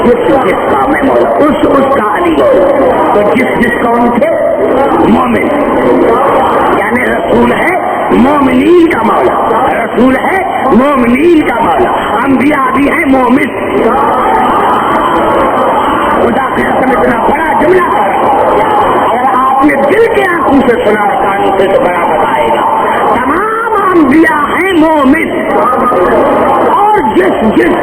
جس کا میں مولا اس کا علی مولا. تو جس کون تھے؟ مومن. یعنی رسول ہے مومنین کا مولا. رسول ہے مومنین کا مولا. انبیاء بھی ہیں مومن. خدا کی قسم اتنا بڑا جملہ کر اگر آپ نے دل کے آنکھوں سے سنا اور کانوں سے تو بڑا بتائے گا. تمام انبیاء ہیں مومن. اور جس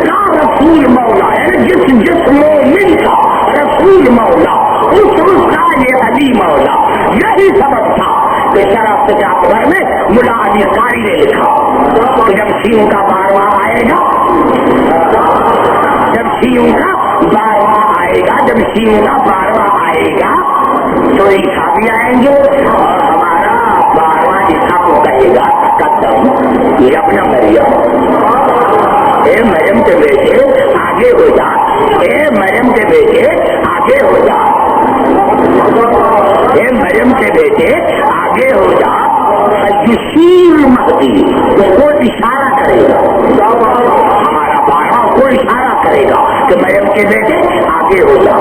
کا رسول مولا ہے جس مومن کا رسول مولا اس کا یہ علی مولا. یہی سبب تھا کہ شرف سے اکبر میں ملا علی قاری نے لکھا کہ جب شیعوں کا 12واں آئے گا تو عیسیٰ بھی آئیں گے اور ہمارا 12واں عیسیٰ کو کہے گا تقدم یا اپنا مریم، اے مریم کے بیٹے آگے ہو جا، اے مریم کے بیٹے آگے ہو جا، اے مریم کے بیٹے آگے ہو جا، یشیر مہدی اس کو اشارہ کرے گا، ہمارا 12واں کو اشارہ کرے گا کہ مریم کے بیٹے آگے ہو جا،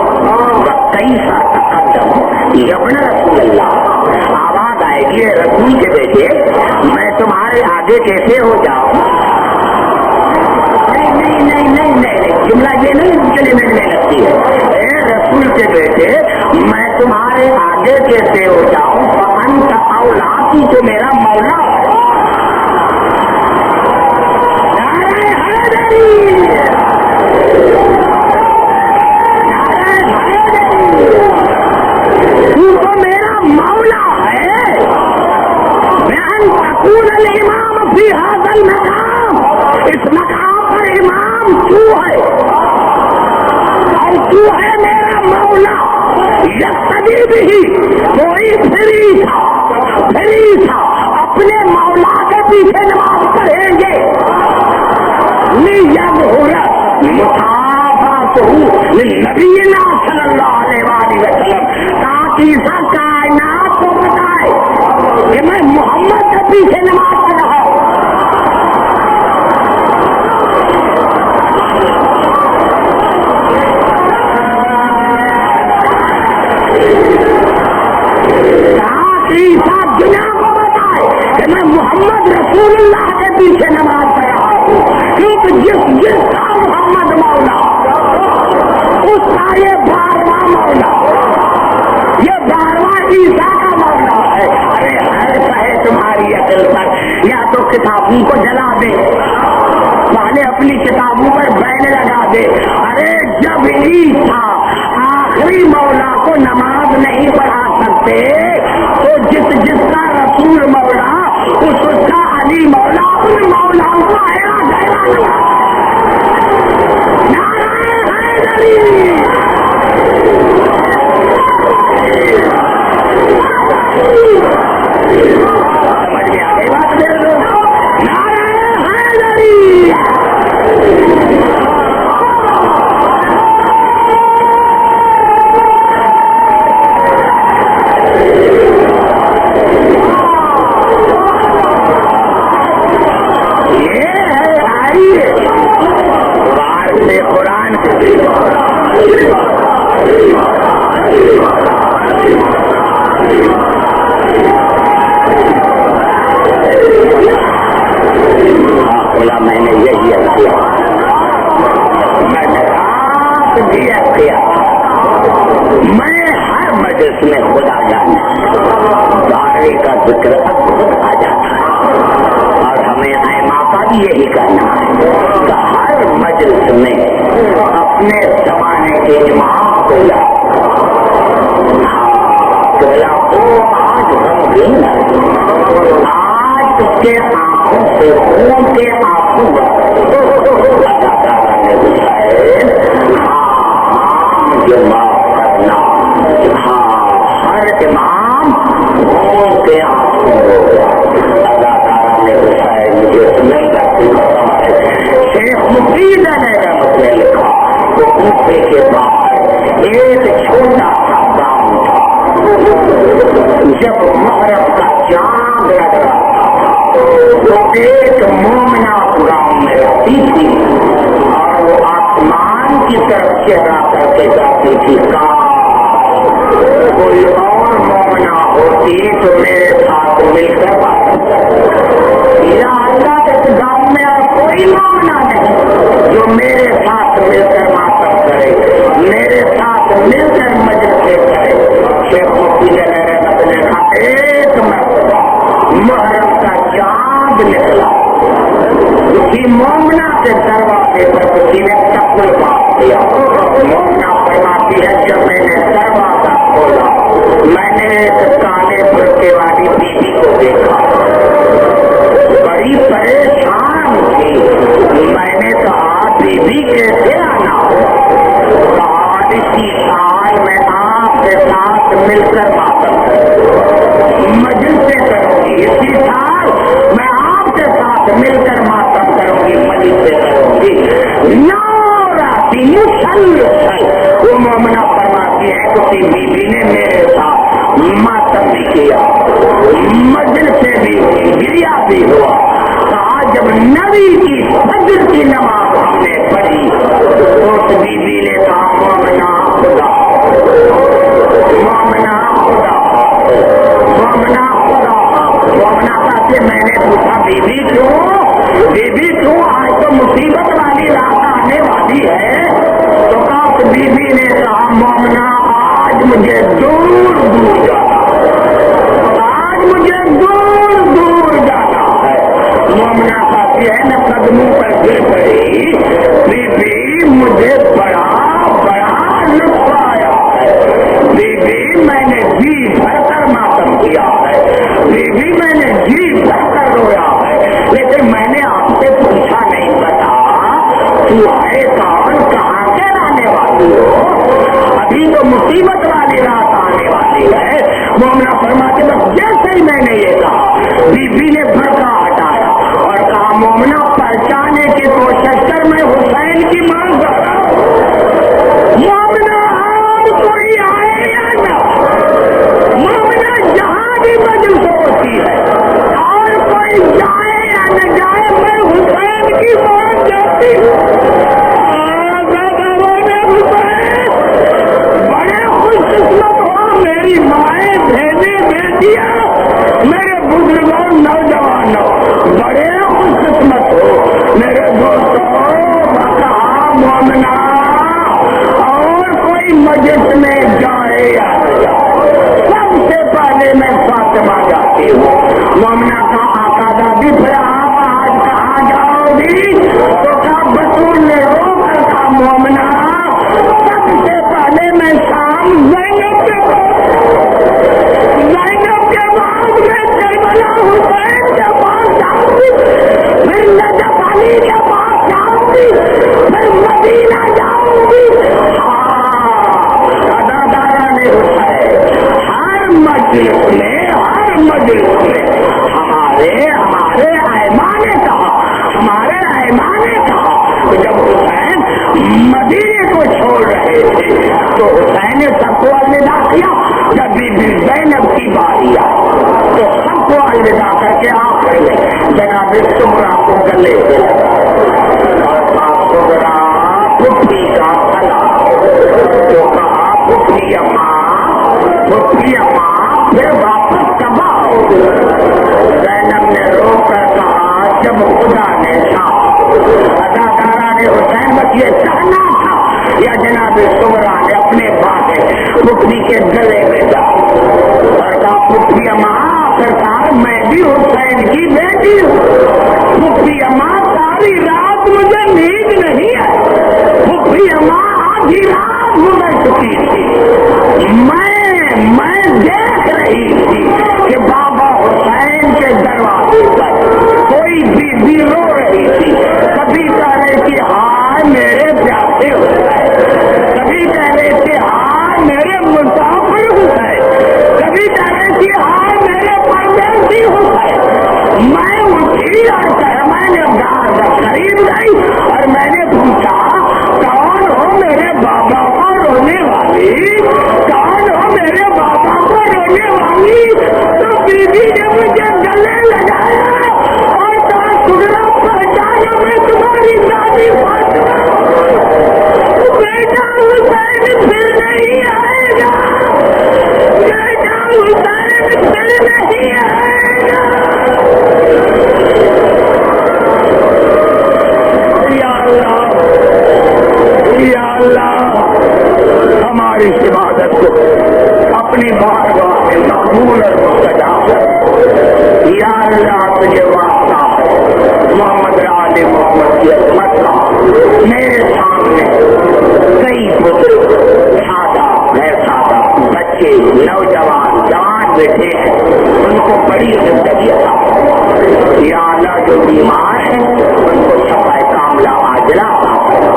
کیسا تقدم یبن رسول اللہ، آواز آئے گی رسول کے بیٹے میں تمہارے آگے کیسے ہو جاؤں؟ نہیں جملہ یہ نہیں کلمے میں لگتی ہے، اے رسول کے بیٹے میں تمہارے آگے کیسے ہو جاؤں؟ فأنت اولیٰ، تو میرا مولا ہے۔ نعرہ حیدری، نعرہ حیدری، تو میرا مولا ہے۔ بأن تكون الإمام في هذا المقام، اس مقام پر امام تو ہے اور تو ہے میرا مولا۔ یقتدی بھی کوئی پھری تھا اپنے مولا کے پیچھے نماز پڑھیں گے، نبینا صلی اللہ علیہ وآلہ وسلم، تاکہ سب کائنات کو بتائے کہ میں محمد کے پیچھے نماز پڑھ رہا ہوں۔ دنیا کو بتائے کہ میں محمد رسول اللہ کے پیچھے نماز پڑھ رہا ہوں، کیونکہ جس کا محمد مولا اس کا یہ 12واں مولا، یہ 12واں عیسیٰ کا مولا ہے۔ ارے ہر کہے تمہاری عقل پر یا تو کتابوں کو جلا دے، پہلے اپنی کتابوں پر بین لگا دے۔ ارے جب عیسیٰ آخری مولا کو نماز نہیں پڑھا سکتے تو جس کا رسول مولا اس کا علی مولا ان مولاؤں کو آیا گیا۔ نعرہ حیدری، سمجھ میں آ گئی بات میرے لوگ؟ نعرہ حیدری، میں نے یہی کیا، میں نے آپ دیا کیا، میں ہر مجلس میں خدا جانے 12 کا ذکر اب آ جاتا ہے، اور ہمیں ائمہ کا بھی یہی کہنا ہے کہ ہر مجلس میں اپنے زمانے کے امام کو یاد آج غمگین ہے، آج اس کے آنکھوں سے خون کے آنسو اللہ تعالیٰ نے بتایا جو معاف کرنا، ہاں ہر امام خون کے آنسو ہو گیا۔ اللہ تعالیٰ نے بتایا مجھے سنیں گا، شیخ مفید نے رحمت نے لکھا تو کوفے کے بعد ایک چھوٹا سا گاؤں تھا، جب محرم کا چاند لگ رہا تو ایک مومنہ گاؤں میں رہتی تھی اور وہ آسمان کی طرف چہرہ کر کے جاتی تھی، کوئی اور مومنہ ہوتی تو میرے ساتھ مل کر بات یا اللہ اس گاؤں میں اور کوئی مومنہ نہیں جو میرے ساتھ مل کر ماتم کرے، میرے ساتھ مل کر مجلسیں کرے۔ شیخ مفتی نے رحمت نے کہا ایک مرتبہ محرم کا چاند نکلا، اسی مومنہ کے دروازے پر کسی نے ٹکر باندھ دیا۔ مومنہ فرماتی ہے جب میں نے دروازہ کھولا میں نے ایک کالے برقعے والی بیوی کو دیکھا، بڑی پریشان تھی۔ میں نے کہا بیوی کیسے آنا ہو؟ کہا اسی سال میں آپ کے ساتھ مل کر بھی ہوا. آج جب نبی کی فجر کی نماز ہم نے پڑھی تو اس بیوی نے کہا مومنا خدا مومنا خدا مومنا خدا. مومنا کہا کہ میں نے پوچھا بیوی کیوں آج تو مصیبت والی رات آنے والی ہے. تو کہا اس بیوی نے کہا مومنا آج مجھے دور دور جانا آج مجھے دور دور جانا ہے. مومنا کہتی ہے نہ قدموں پر گر پڑی بیوی مجھے بڑا بڑا لطف آیا ہے. بیوی میں نے جی بھر کر ماتم کیا ہے. بیوی میں نے جی بھر کر رویا ہے. لیکن میں نے آپ سے پوچھا نہیں بتا تو ہے کون کہاں سے آنے والی ہو. ابھی تو مصیبت والی رات آنے والی ہے. مومنا فرماتے بس جیسے ہی میں نے یہ کہا بیوی نے بھڑکا ہٹایا اور کہا مومنا پہچانے کی کوشش کر میں حسین کی مانگ کر رہا ہوں. مومنا اور کوئی آئے یا نہ مومنا جہاں بھی مجلس ہوتی ہے اور کوئی جائے یا نہ جائے میں حسین کی مانگ جاتی ہوں. بڑے خوش قسمت ہو میری مائیں بہنیں بیٹیاں میرے بزرگوں نوجوانوں بڑے خوش قسمت ہو میرے دوستوں. کہا مومنا اور کوئی مجلس میں جائے یا نہ جائے سب سے پہلے میں فاطمہ جاتی ہوں. مومنا کا آقا دادی پھر آپ آج کہاں جاؤ گی تو کہا بطول نے رو کر کہا مومنا سب سے پہلے میں شام زینب کے بعد میں کربلا حسین کے پاس جاؤں گی پھر نجف علی کے پاس جاؤں گی پھر مدینہ جاؤں گی. اداداران حسین ہر مجلس میں ہمارے ایمان نے کہا جب حسین مدینے کو چھوڑ رہے تھے تو حسین نے سب کو الوداع کیا. جب بی بی زینب کی باری آئی تو سب کو الوداع کر کے آخر میں جناب سمرا کو گلے سے لگا اور سمرا پھپھی کا گلا تو کہا پھپھی اماں پھر واپس کب آؤ. زینب نے رو کر کہا جب خدا نے اداکارہ نے حسین بس یہ چاہنا تھا یا جناب سمرا نے اپنے باتیں پھپھی کے گلے میں جا اور کہا پھپھی اماں سرکار میں بھی حسین کی بیٹی ہوں. پھپھی اماں ساری رات مجھے نیند نہیں ہے. پھپھی اماں آدھی رات گزر چکی تھی. میں دیکھ رہی تھی کہ بابا حسین کے دروازے پر کوئی بیوی رو رہی تھی. کبھی کہہ رہی تھی ہائے میرے پیاسے حسین, کبھی کہہ رہی تھی ہائے میرے مسافر حسین, کبھی کہہ رہی تھی ہائے میرے پردیسی حسین. میں اٹھی اور میں نے قریب گئی اور میں نے پوچھا کون ہو میرے بابا کو رونے والی, کون ہو میرے بابا کو رونے والی. تو بیوی نے مجھے گلے لگایا اور کہا سننا پہچانا میں تمہاری دادی فاطمہ, بیٹا حسین پھر نہیں آئے گا, بیٹا حسین پھر نہیں آئے گا. یا اللہ ہماری عبادت کو اپنی بارگاہ میں مقبول اور مستجاب کر. یا اللہ تجھے واسطہ محمد آل محمد کی عظمت کا میرے سامنے کئی بزرگ سادہ غیر سادہ بچے نوجوان جوان بیٹھے ہیں, ان کو بڑی زندگی عطا فرما. یا اللہ جو بیمار ہیں ان کو شفا کاملہ عاجلہ عطا فرما.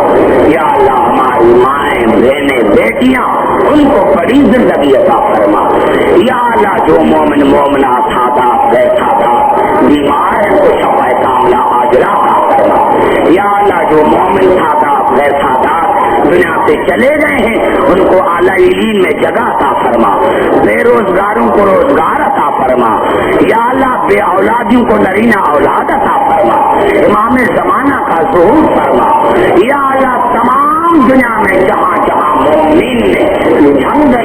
یا اللہ ہماری مائیں بہنیں بیٹیاں ان کو بڑی زندگی عطا فرما. یا اللہ جو مومن مومنہ سادہ غیر سادہ بیمار ہیں ان کو شفا کاملہ عاجلہ عطا فرما. یا اللہ جو مومن سادہ غیر سادہ دنیا سے چلے گئے ہیں ان کو اعلیٰ علین میں جگہ عطا فرما، بے روزگاروں کو روزگار عطا فرما، یا اللہ بے اولادیوں کو نرینہ اولاد عطا فرما، امام زمانہ کا ظہور فرما، یا اللہ تمام دنیا میں جہاں جہاں مومنین نے جھنڈے